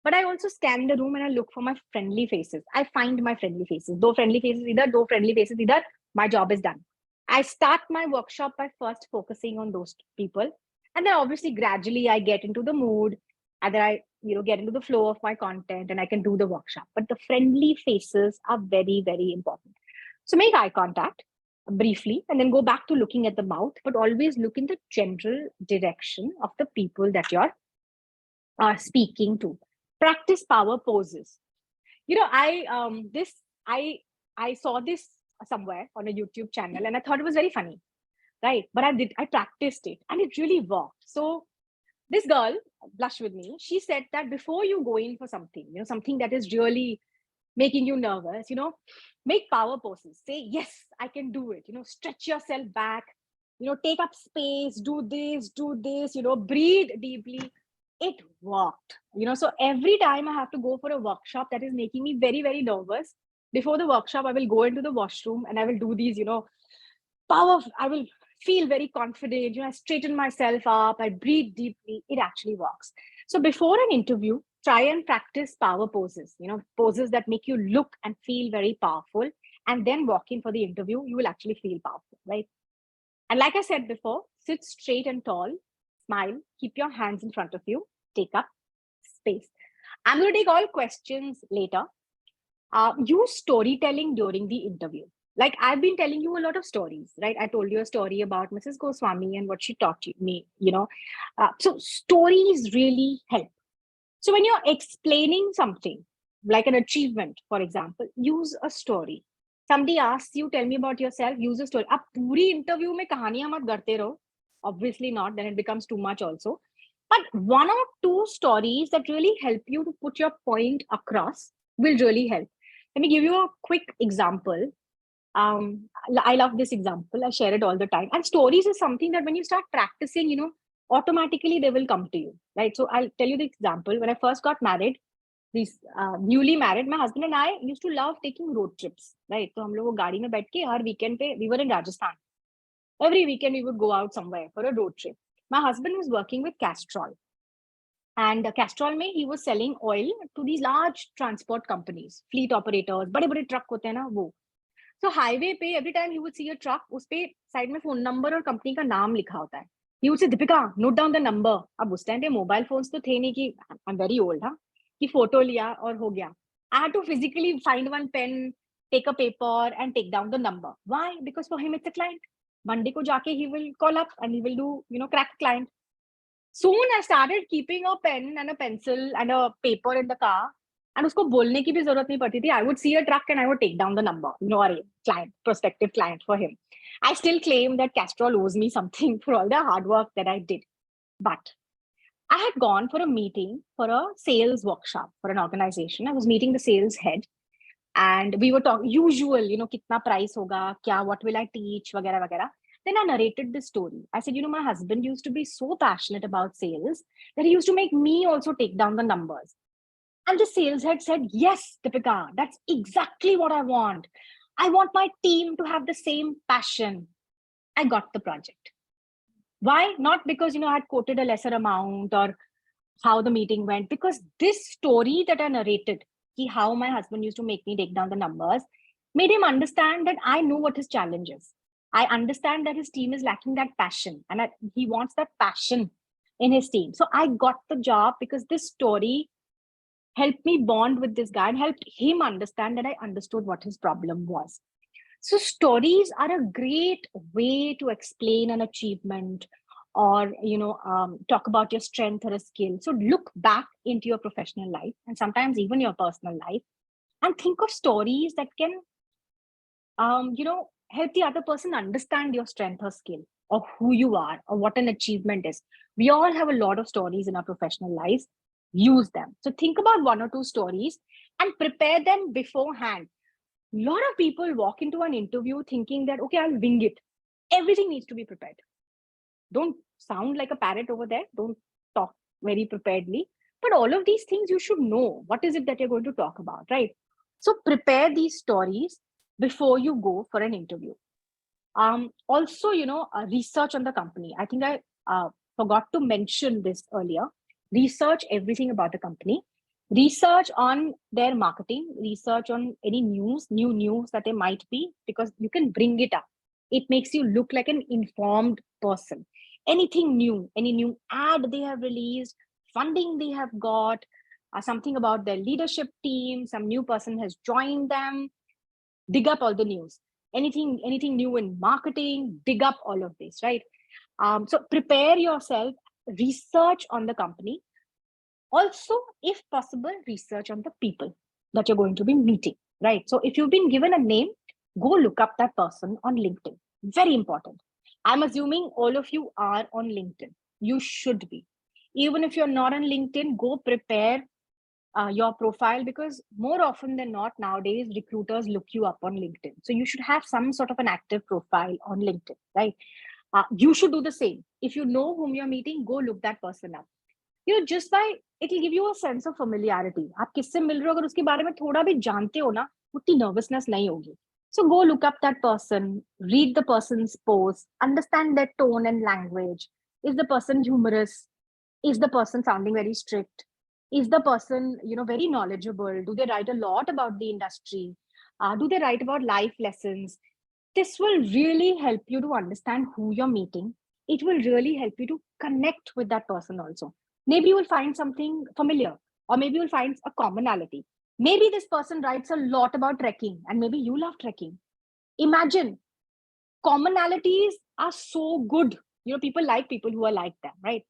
But I also scan the room and I look for my friendly faces. I find my friendly faces. Do friendly faces either, my job is done. I start my workshop by first focusing on those people. And then obviously gradually I get into the mood and then I get into the flow of my content and I can do the workshop. But the friendly faces are very, very important. So make eye contact briefly and then go back to looking at the mouth, but always look in the general direction of the people that you're speaking to. Practice power poses. I saw this somewhere on a YouTube channel and I thought it was very funny, right? But I practiced it and it really worked. So this girl, blush with me, she said that before you go in for something, something that is really making you nervous, make power poses. Say, yes, I can do it. Stretch yourself back, take up space, do this, breathe deeply. It worked. So every time I have to go for a workshop that is making me very, very nervous, before the workshop, I will go into the washroom and I will do these, I will feel very confident. I straighten myself up, I breathe deeply. It actually works. So before an interview, try and practice power poses, poses that make you look and feel very powerful. And then walk in for the interview, you will actually feel powerful, right? And like I said before, sit straight and tall, smile, keep your hands in front of you, take up space. I'm going to take all questions later. Use storytelling during the interview. Like I've been telling you a lot of stories, right? I told you a story about Mrs. Goswami and what she taught me, so stories really help. So when you're explaining something, like an achievement, for example, use a story. Somebody asks you, tell me about yourself, use a story. Ab puri interview mein kahaniyan mat garte raho. Obviously not, then it becomes too much also. But 1 or 2 stories that really help you to put your point across will really help. Let me give you a quick example. I love this example. I share it all the time. And stories is something that when you start practicing, automatically they will come to you, right? So I'll tell you the example. When I first got married, newly married, my husband and I used to love taking road trips, right? So हम लोग वो गाड़ी में बैठ के हर weekend पे we were in Rajasthan. Every weekend we would go out somewhere for a road trip. My husband was working with Castrol, and Castrol में he was selling oil to these large transport companies, fleet operators, बड़े बड़े truck होते हैं ना वो. So highway पे every time you would see a truck, उस पे side में phone number और company का नाम लिखा होता है. He would say, Deepika, note down the number. अब उस time पे mobile phones तो थे नहीं कि I'm very old, हाँ, कि photo लिया और हो गया. I had to physically find one pen, take a paper and take down the number. Why? Because for him it's a client. Monday को जाके he will call up and he will do, crack client. Soon I started keeping a pen and a pencil and a paper in the car. And उसको बोलने की भी जरूरत नहीं पड़ती थी. I would see a truck and I would take down the number, or a client, prospective client for him. I still claim that Castrol owes me something for all the hard work that I did. But I had gone for a meeting for a sales workshop for an organization. I was meeting the sales head and we were talking usual, कितना price होगा, क्या, what will I teach, वगैरह वगैरह. Then I narrated this story. I said, my husband used to be so passionate about sales that he used to make me also take down the numbers. And the sales head said, yes, Deepika, that's exactly what I want. I want my team to have the same passion. I got the project. Why? Not because, I had quoted a lesser amount or how the meeting went, because this story that I narrated, how my husband used to make me take down the numbers, made him understand that I know what his challenge is. I understand that his team is lacking that passion and he wants that passion in his team. So I got the job because this story helped me bond with this guy and helped him understand that I understood what his problem was. So stories are a great way to explain an achievement or, talk about your strength or a skill. So look back into your professional life and sometimes even your personal life and think of stories that can, help the other person understand your strength or skill or who you are or what an achievement is. We all have a lot of stories in our professional lives. Use them. So think about one or two stories and prepare them beforehand. A lot of people walk into an interview thinking that, okay, I'll wing it. Everything needs to be prepared. Don't sound like a parrot over there. Don't talk very preparedly. But all of these things you should know. What is it that you're going to talk about, right? So prepare these stories before you go for an interview. Also, research on the company. I think I forgot to mention this earlier. Research everything about the company. Research on their marketing. Research on any new news that there might be, because you can bring it up. It makes you look like an informed person. Anything new, any new ad they have released, funding they have got, something about their leadership team, some new person has joined them. Dig up all the news. Anything new in marketing, dig up all of this, right? So prepare yourself, research on the company. Also, if possible, research on the people that you're going to be meeting, right? So if you've been given a name, go look up that person on LinkedIn. Very important. I'm assuming all of you are on LinkedIn. You should be. Even if you're not on LinkedIn, go prepare your profile, because more often than not nowadays recruiters look you up on LinkedIn. So you should have some sort of an active profile on LinkedIn, right? You should do the same. If you know whom you're meeting, go look that person up. Just by it will give you a sense of familiarity. आप किससे मिल रहे हो, अगर उसके बारे में थोड़ा भी जानते हो ना, उतनी nervousness नहीं होगी. So go look up that person, read the person's post, understand their tone and language. Is the person humorous? Is the person sounding very strict? Is the person, very knowledgeable? Do they write a lot about the industry? Do they write about life lessons? This will really help you to understand who you're meeting. It will really help you to connect with that person also. Maybe you will find something familiar, or maybe you'll find a commonality. Maybe this person writes a lot about trekking and maybe you love trekking. Imagine, commonalities are so good. People like people who are like them, right?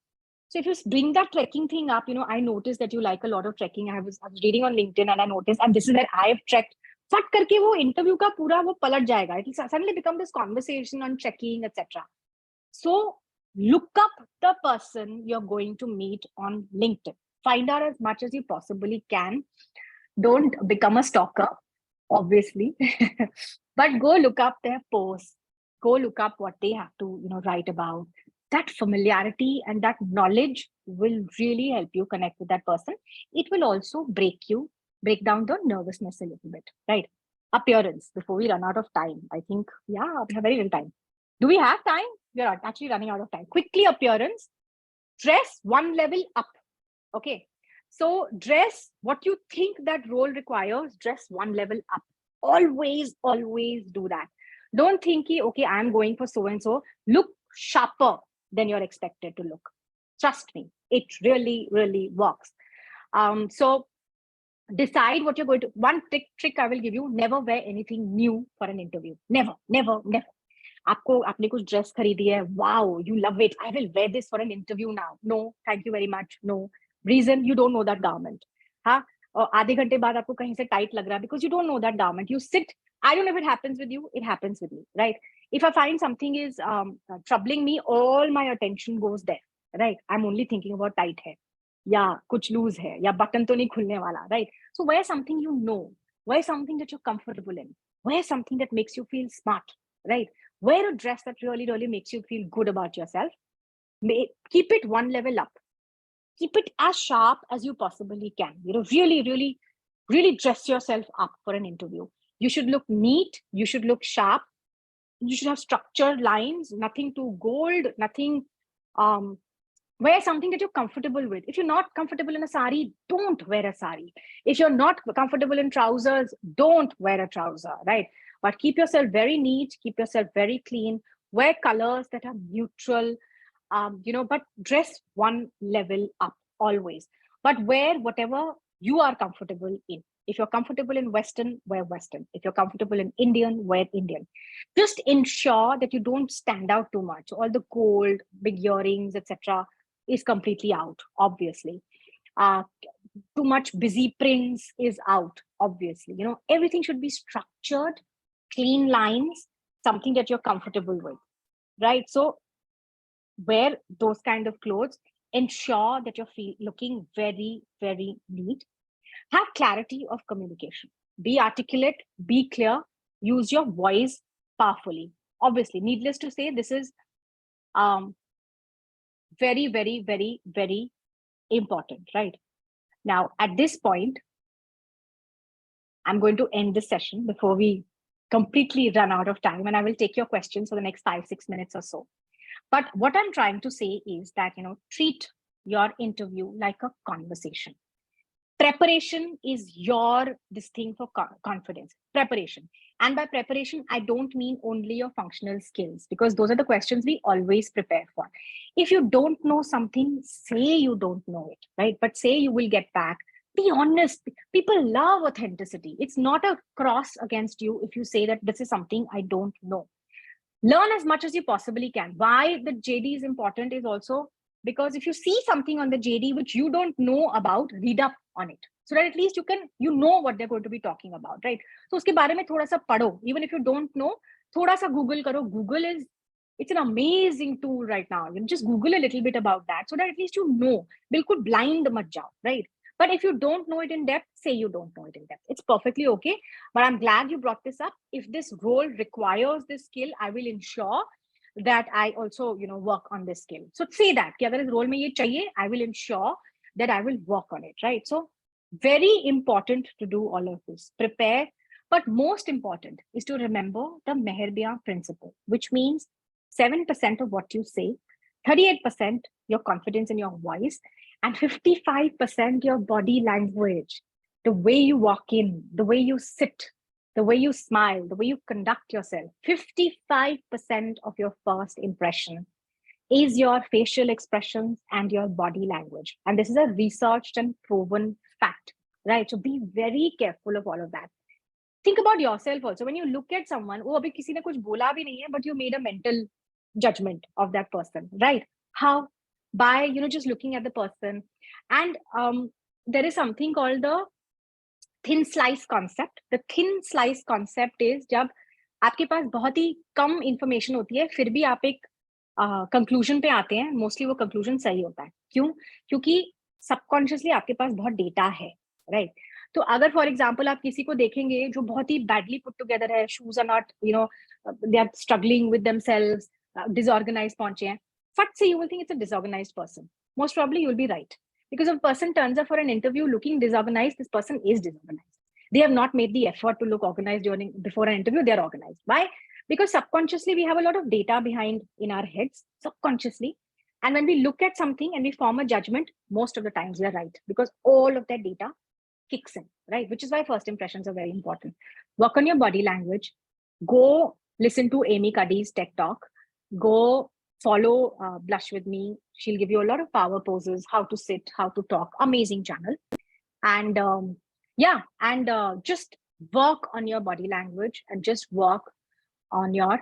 So if you bring that trekking thing up, I noticed that you like a lot of trekking. I was reading on LinkedIn and I noticed, and this is where I have trekked. Fat करके वो interview का पूरा वो पलट जाएगा. It will suddenly become this conversation on trekking, etc. So look up the person you're going to meet on LinkedIn. Find out as much as you possibly can. Don't become a stalker, obviously, but go look up their posts. Go look up what they have to, write about. That familiarity and that knowledge will really help you connect with that person. It will also break down the nervousness a little bit, right? Appearance, before we run out of time. I think, yeah, we have very little time. Do we have time? We are actually running out of time. Quickly appearance, dress one level up. Okay. So dress what you think that role requires, dress one level up. Always, always do that. Don't think, okay, I'm going for so-and-so. Look sharper than you're expected to look. Trust me, it really, really works. So decide what you're going to, one trick I will give you, never wear anything new for an interview. Never, never, never. आपको आपने कुछ dress खरीदी है, wow, you love it, I will wear this for an interview now. No, thank you very much. No. Reason, you don't know that garment. हाँ, और आधे घंटे बाद आपको कहीं से टाइट लग रहा है because you don't know that garment. You sit, I don't know if it happens with you, it happens with me, right? If I find something is troubling me, all my attention goes there, right? I'm only thinking about tight hair. या कुछ loose है या button तो नहीं खुलने वाला, right? So wear something you know, wear something that you're comfortable in, wear something that makes you feel smart, right? Wear a dress that really, really makes you feel good about yourself. Keep it one level up. Keep it as sharp as you possibly can. You know, really, really, really dress yourself up for an interview. You should look neat. You should look sharp. You should have structured lines, nothing too gold, nothing. Wear something that you're comfortable with. If you're not comfortable in a sari, don't wear a sari. If you're not comfortable in trousers, don't wear a trouser, right? But keep yourself very neat, keep yourself very clean, wear colors that are neutral, but dress one level up always. But wear whatever you are comfortable in. If you're comfortable in Western, wear Western. If you're comfortable in Indian, wear Indian. Just ensure that you don't stand out too much. All the gold, big earrings, etc. is completely out, obviously. Too much busy prints is out, obviously. You know, everything should be structured, clean lines, something that you're comfortable with, right? So wear those kind of clothes. Ensure that you're looking very, very neat. Have clarity of communication. Be articulate, be clear, use your voice powerfully. Obviously, needless to say, this is very, very, very, very important, right? Now, at this point, I'm going to end this session before we completely run out of time, and I will take your questions for the next 5-6 minutes or so. But what I'm trying to say is that, treat your interview like a conversation. Preparation is this thing for confidence. Preparation. And by preparation, I don't mean only your functional skills, because those are the questions we always prepare for. If you don't know something, say you don't know it, right? But say you will get back. Be honest. People love authenticity. It's not a cross against you if you say that this is something I don't know. Learn as much as you possibly can. Why the JD is important is also because if you see something on the JD which you don't know about, read up on it, so that at least you know what they're going to be talking about, right? So uske bare mein thoda sa padho. Even if you don't know, thoda sa Google karo. It's an amazing tool right now. You just Google a little bit about that, so that at least you know. Bilkul blind mat jao, right? But if you don't know it in depth, say you don't know it in depth. It's perfectly okay. But I'm glad you brought this up. If this role requires this skill, I will ensure that I also, work on this skill. So say that, कि अगर इस role में ये चाहिए, I will ensure that I will work on it, right? So very important to do all of this. Prepare, but most important is to remember the Meherbian principle, which means 7% of what you say, 38% your confidence in your voice, and 55% your body language, the way you walk in, the way you sit, the way you smile, the way you conduct yourself. 55% of your first impression is your facial expressions and your body language. And this is a researched and proven fact, right? So be very careful of all of that. Think about yourself also. When you look at someone, oh, abhi kisi ne kuch bola bhi nahi hai, but you made a mental judgment of that person, right? How? By, just looking at the person. And there is something called the thin slice concept. The thin slice concept is जब आपके पास बहुत ही कम information होती है, फिर भी आप एक conclusion पे आते हैं, mostly वो conclusion सही होता है. क्यों? क्योंकि subconsciously आपके पास बहुत data है, right? तो अगर for example आप किसी को देखेंगे जो बहुत ही badly put together है, shoes are not, they are struggling with themselves, disorganized पहुंचे हैं, फट से you will think it's a disorganized person. Most probably you will be right. Because if a person turns up for an interview looking disorganized, this person is disorganized. They have not made the effort to look organized before an interview. They are organized. Why? Because subconsciously, we have a lot of data behind in our heads, subconsciously. And when we look at something and we form a judgment, most of the times we are right because all of that data kicks in, right? Which is why first impressions are very important. Work on your body language. Go listen to Amy Cuddy's TED Talk. Go follow Blush with Me. She'll give you a lot of power poses, how to sit, how to talk. Amazing channel. And just work on your body language and just work on your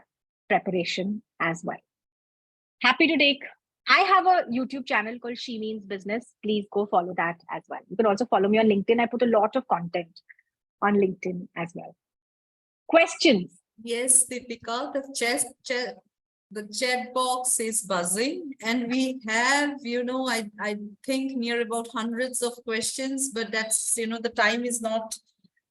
preparation as well. Happy to take. I have a YouTube channel called She Means Business. Please go follow that as well. You can also follow me on LinkedIn. I put a lot of content on LinkedIn as well. Questions? Yes, Deepika, the chat box is buzzing, and we have, I think near about hundreds of questions, but that's, the time is not,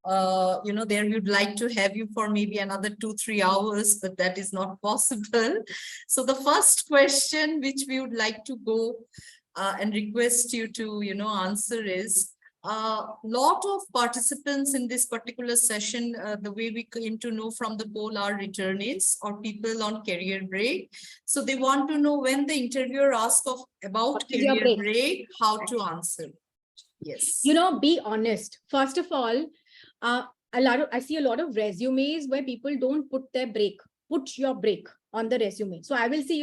there. We'd like to have you for maybe another 2-3 hours, but that is not possible. So the first question which we would like to go and request you to, answer is, lot of participants in this particular session, the way we came to know from the poll, are returnees or people on career break. So they want to know, when the interviewer asks about career break, how to answer. Yes. Be honest. First of all, I see a lot of resumes where people don't put their break. Put your break on the resume. So I will see,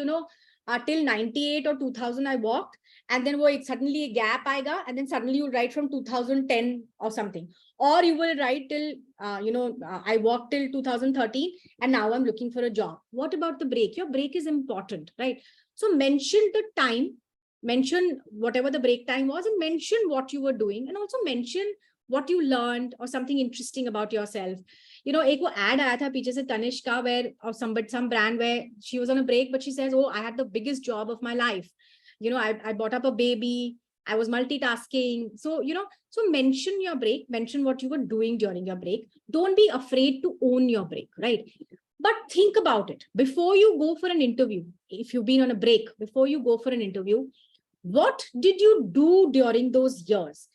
till 98 or 2000 I worked, and then suddenly a gap aega, and then suddenly you write from 2010 or something, or you will write till I worked till 2013 and now I'm looking for a job. What about the break? Your break is important, right? So mention the time, mention whatever the break time was, and mention what you were doing, and also mention what you learned or something interesting about yourself. एक वो ad आया था पीछे से तनिष्क का, where or some brand where she was on a break, but she says, oh, I had the biggest job of my life. I brought up a baby, I was multitasking. So, so mention your break, mention what you were doing during your break. Don't be afraid to own your break, right? But think about it. Before you go for an interview, if you've been on a break, before you go for an interview, what did you do during those years?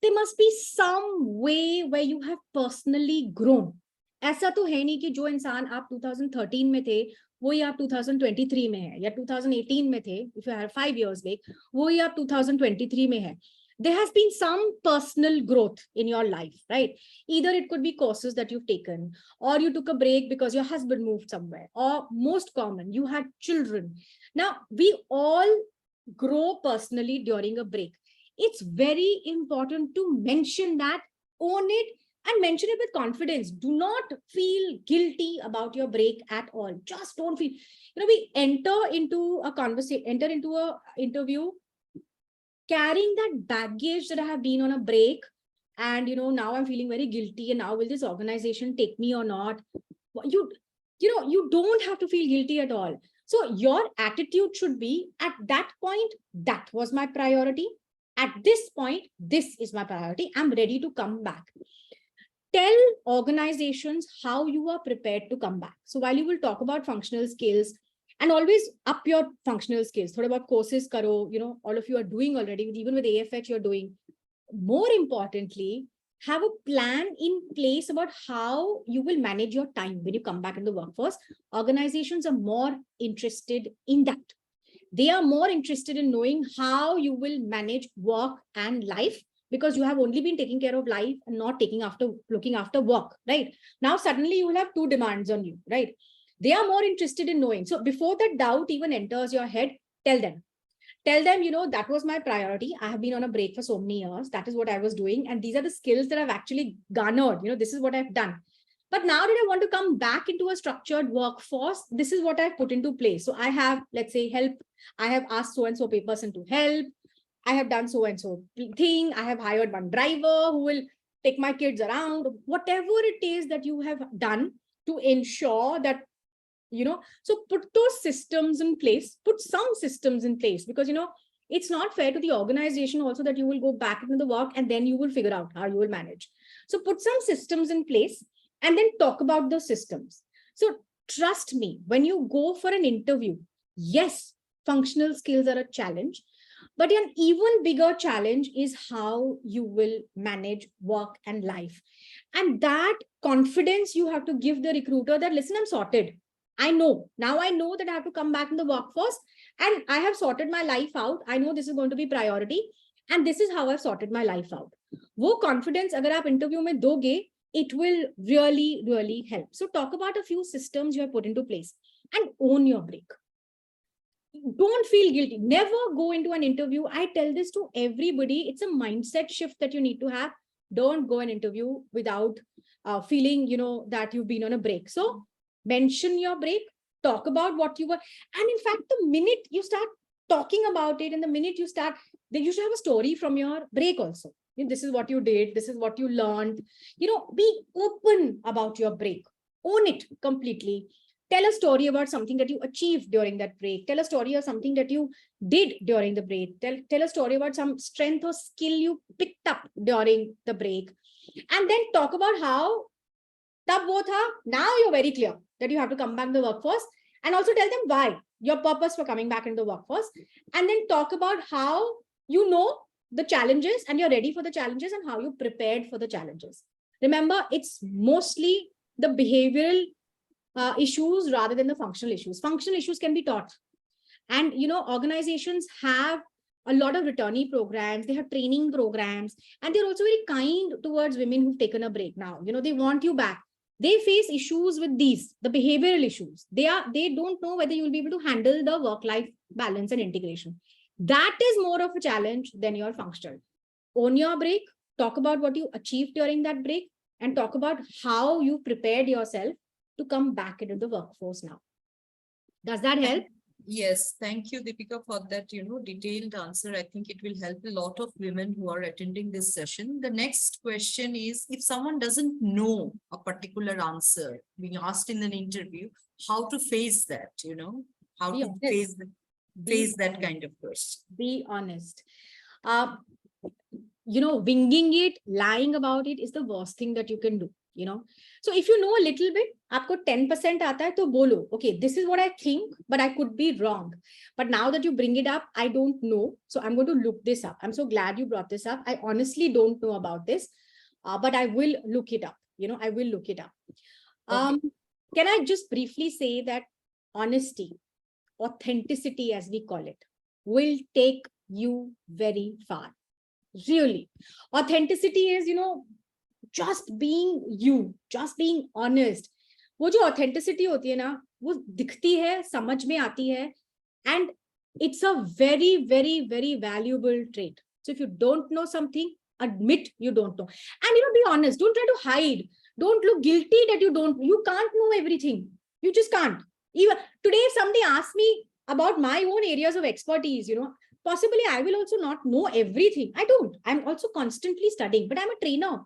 There must be some way where you have personally grown. ऐसा तो है नहीं कि जो इंसान आप 2013 में थे वही आप 2023 में है, या 2018 में थे, if you have 5 years back, वही आप 2023 में है. There has been some personal growth in your life, right? Either it could be courses that you've taken, or you took a break because your husband moved somewhere, or most common, you had children. Now, we all grow personally during a break. It's very important to mention that, own it, and mention it with confidence. Do not feel guilty about your break at all. Just don't feel, we enter into a conversation, enter into an interview carrying that baggage that I have been on a break, and now I'm feeling very guilty, and now will this organization take me or not? You don't have to feel guilty at all. So your attitude should be, at that point, that was my priority. At this point, this is my priority. I'm ready to come back. Tell organizations how you are prepared to come back. So while you will talk about functional skills, and always up your functional skills, thought about courses karo, all of you are doing already, even with AFX you're doing. More importantly, have a plan in place about how you will manage your time when you come back in the workforce. Organizations are more interested in that. They are more interested in knowing how you will manage work and life, because you have only been taking care of life and not looking after work, right? Now, suddenly you will have 2 demands on you, right? They are more interested in knowing. So before that doubt even enters your head, tell them, that was my priority. I have been on a break for so many years. That is what I was doing. And these are the skills that I've actually garnered. This is what I've done. But now that I want to come back into a structured workforce, this is what I've put into place. So I have, let's say, help. I have asked so-and-so person to help. I have done so-and-so thing. I have hired one driver who will take my kids around. Whatever it is that you have done to ensure that, so put those systems in place, put some systems in place, because, it's not fair to the organization also that you will go back into the work and then you will figure out how you will manage. So put some systems in place and then talk about those systems. So trust me, when you go for an interview, yes, functional skills are a challenge, but an even bigger challenge is how you will manage work and life. And that confidence you have to give the recruiter that, listen, I'm sorted. I know now, I know that I have to come back in the workforce, and I have sorted my life out. I know this is going to be priority, and this is how I've sorted my life out. वो confidence अगर आप interview में दोगे, it will really, really help. So talk about a few systems you have put into place and own your break. Don't feel guilty. Never go into an interview. I tell this to everybody. It's a mindset shift that you need to have. Don't go an interview without feeling, that you've been on a break. So mention your break, talk about what you were. And in fact, the minute you start talking about it and the minute you start, then you should have a story from your break also. This is what you did. This is what you learned. Be open about your break. Own it completely. Tell a story about something that you achieved during that break. Tell a story of something that you did during the break. Tell a story about some strength or skill you picked up during the break. And then talk about how tab wo tha, now you're very clear that you have to come back to the workforce, and also tell them why, your purpose for coming back into the workforce. And then talk about how you know the challenges and you're ready for the challenges and how you prepared for the challenges. Remember, it's mostly the behavioral issues rather than the functional issues. Functional issues can be taught. And, organizations have a lot of returnee programs, they have training programs, and they're also very kind towards women who've taken a break now. They want you back. They face issues with these, the behavioral issues. They don't know whether you'll be able to handle the work-life balance and integration. That is more of a challenge than your functional. Own your break, talk about what you achieved during that break, and talk about how you prepared yourself to come back into the workforce now. Does that help? Yes, thank you, Deepika, for that, detailed answer. I think it will help a lot of women who are attending this session. The next question is, if someone doesn't know a particular answer being asked in an interview, how to face that, how to face that kind of question. Be honest. Winging it, lying about it is the worst thing that you can do. So if you know a little bit, आपको 10% आता है तो बोलो, okay, this is what I think, but I could be wrong. But now that you bring it up, I don't know, so I'm going to look this up. I'm so glad you brought this up. I honestly don't know about this, but I will look it up. I will look it up. Okay. Can I just briefly say that honesty, authenticity, as we call it, will take you very far. Really, authenticity is, just being you, just being honest. वो जो authenticity होती है ना, वो दिखती है, समझ में आती है, and it's a very, very, very valuable trait. So if you don't know something, admit you don't know, and be honest. Don't try to hide. Don't look guilty that you can't know everything. You just can't. Even today, if somebody asks me about my own areas of expertise, possibly I will also not know everything. I don't. I'm also constantly studying, but I'm a trainer.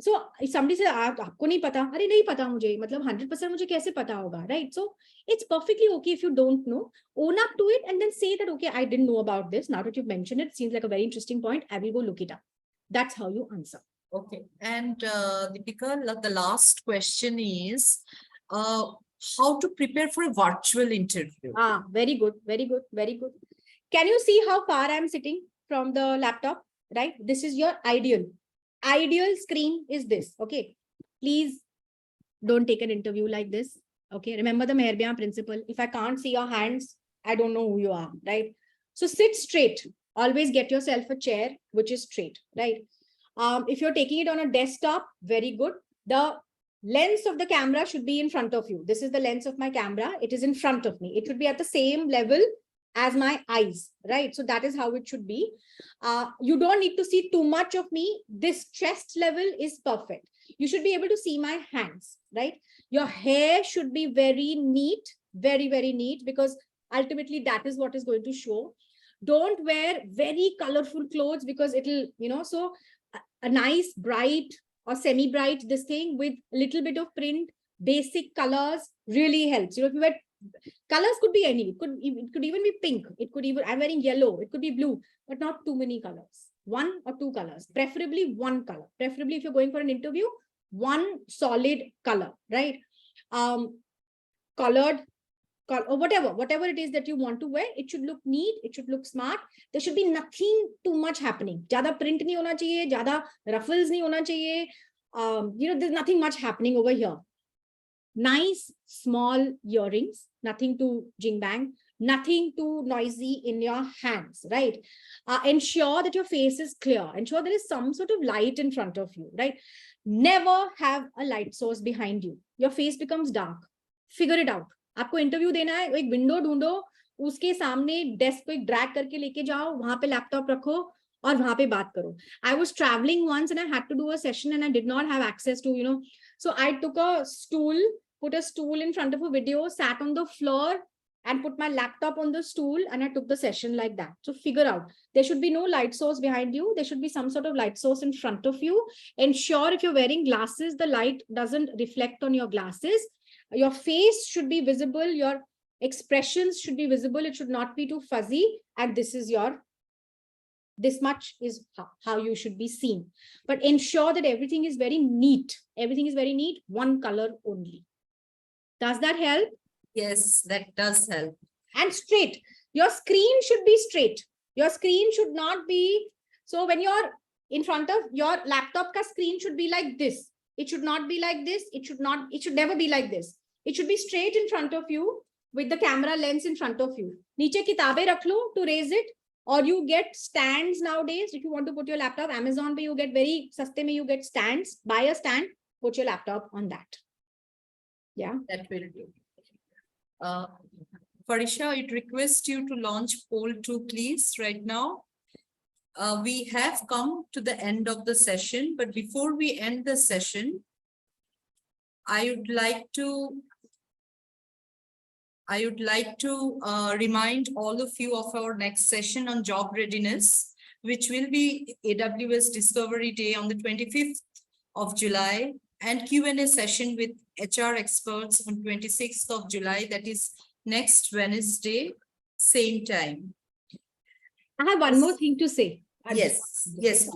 So if somebody says, आपको नहीं पता, अरे नहीं पता मुझे, मतलब 100% मुझे कैसे पता होगा, right? So it's perfectly okay if you don't know. Own up to it and then say that, okay, I didn't know about this. Now that you've mentioned it, seems like a very interesting point. I will go look it up. That's how you answer. Okay. And Deepika, the last question is, how to prepare for a virtual interview? Very good, very good, very good. Can you see how far I'm sitting from the laptop, right? This is your ideal screen is this. Okay, please don't take an interview like this. Okay, remember the Meherbiyan principle. If I can't see your hands, I don't know who you are, right? So sit straight. Always get yourself a chair which is straight, right? If you're taking it on a desktop, very good. The lens of the camera should be in front of you. This is the lens of my camera. It is in front of me. It should be at the same level as my eyes, right? So that is how it should be. You don't need to see too much of me. This chest level is perfect. You should be able to see my hands, right? Your hair should be very neat, very, very neat, because ultimately that is what is going to show. Don't wear very colorful clothes because it'll, so a nice bright or semi-bright, this thing with a little bit of print, basic colors really helps. If you wear colors, could be any, it could even be pink, it could even, I'm wearing yellow, it could be blue, but not too many colors. 1 or 2 colors, preferably 1 color. Preferably if you're going for an interview, 1 solid color, right? Colored, or whatever it is that you want to wear, it should look neat, it should look smart. There should be nothing too much happening. Jada print nahi hona chahiye, jada ruffles nahi hona chahiye. There's nothing much happening over here. nice small earrings, nothing too jing bang, nothing too noisy in your hands, right? Ensure that your face is clear. Ensure there is some sort of light in front of you, right? Never have a light source behind you. Your face becomes dark. Figure it out. आपको interview देना है, एक window ढूंढो, उसके सामने desk को एक drag करके लेके जाओ, वहां पे लैपटॉप रखो और वहां पे बात करो. I was traveling once and I had to do a session and I did not have access to, so I took a stool, put a stool in front of a video, sat on the floor and put my laptop on the stool, and I took the session like that. So figure out, there should be no light source behind you. There should be some sort of light source in front of you. Ensure if you're wearing glasses, the light doesn't reflect on your glasses. Your face should be visible. Your expressions should be visible. It should not be too fuzzy. And this much is how you should be seen. But ensure that everything is very neat. Everything is very neat, one color only. Does that help? Yes, that does help. And straight. Your screen should be straight. Your screen should not be, so when you're in front of your laptop, ka screen should be like this. It should not be like this. It should never be like this. It should be straight in front of you with the camera lens in front of you. Niche kitabe rakh lo to raise it, or you get stands nowadays. If you want to put your laptop, Amazon pe you get very saste mein, you get stands. Buy a stand, put your laptop on that. Yeah. That will do. Farisha, I'd request you to launch poll 2, please, right now. We have come to the end of the session, but before we end the session, I would like to remind all of you of our next session on job readiness, which will be AWS Discovery Day on the 25th of July, and Q&A session with HR experts on 26th of July, that is next Wednesday, same time. I have one more thing to say. Yes,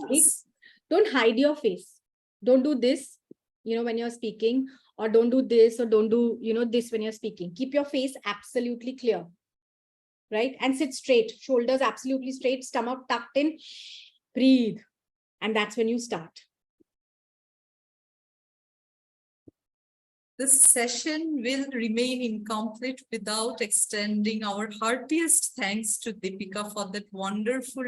please. Don't hide your face. Don't do this, when you're speaking, or don't do this, or don't do, this when you're speaking. Keep your face absolutely clear, right? And sit straight, shoulders absolutely straight, stomach tucked in, breathe. And that's when you start. This session will remain incomplete without extending our heartiest thanks to Deepika for that wonderful,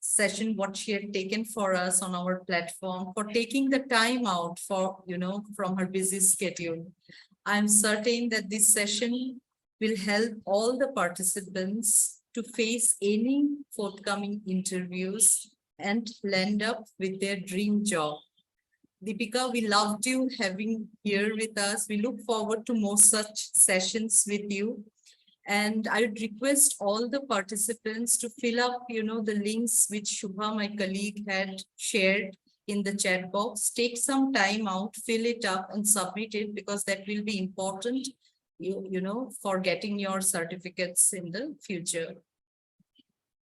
session, what she had taken for us on our platform, for taking the time out for, from her busy schedule. I'm certain that this session will help all the participants to face any forthcoming interviews and land up with their dream job. Deepika, we loved you having here with us. We look forward to more such sessions with you. And I would request all the participants to fill up, the links which Shubha, my colleague, had shared in the chat box. Take some time out, fill it up and submit it, because that will be important, for getting your certificates in the future.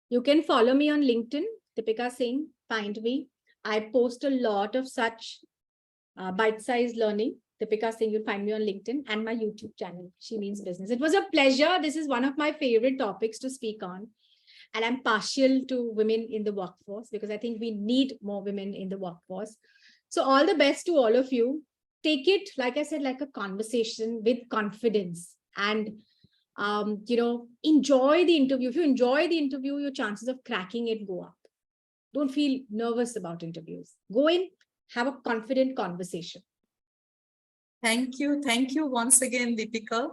You can follow me on LinkedIn, Deepika Singh, find me. I post a lot of such bite-sized learning. Deepika Singh, you'll find me on LinkedIn, and my YouTube channel, She Means Business. It was a pleasure. This is one of my favorite topics to speak on. And I'm partial to women in the workforce, because I think we need more women in the workforce. So all the best to all of you. Take it, like I said, like a conversation with confidence, and enjoy the interview. If you enjoy the interview, your chances of cracking it go up. Don't feel nervous about interviews. Go in, have a confident conversation. Thank you. Thank you once again, Deepika.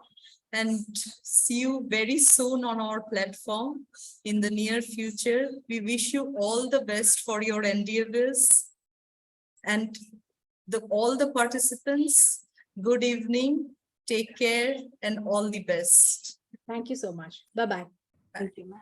And see you very soon on our platform in the near future. We wish you all the best for your endeavors. And all the participants, good evening, take care, and all the best. Thank you so much. Bye-bye. Thank you, ma'am.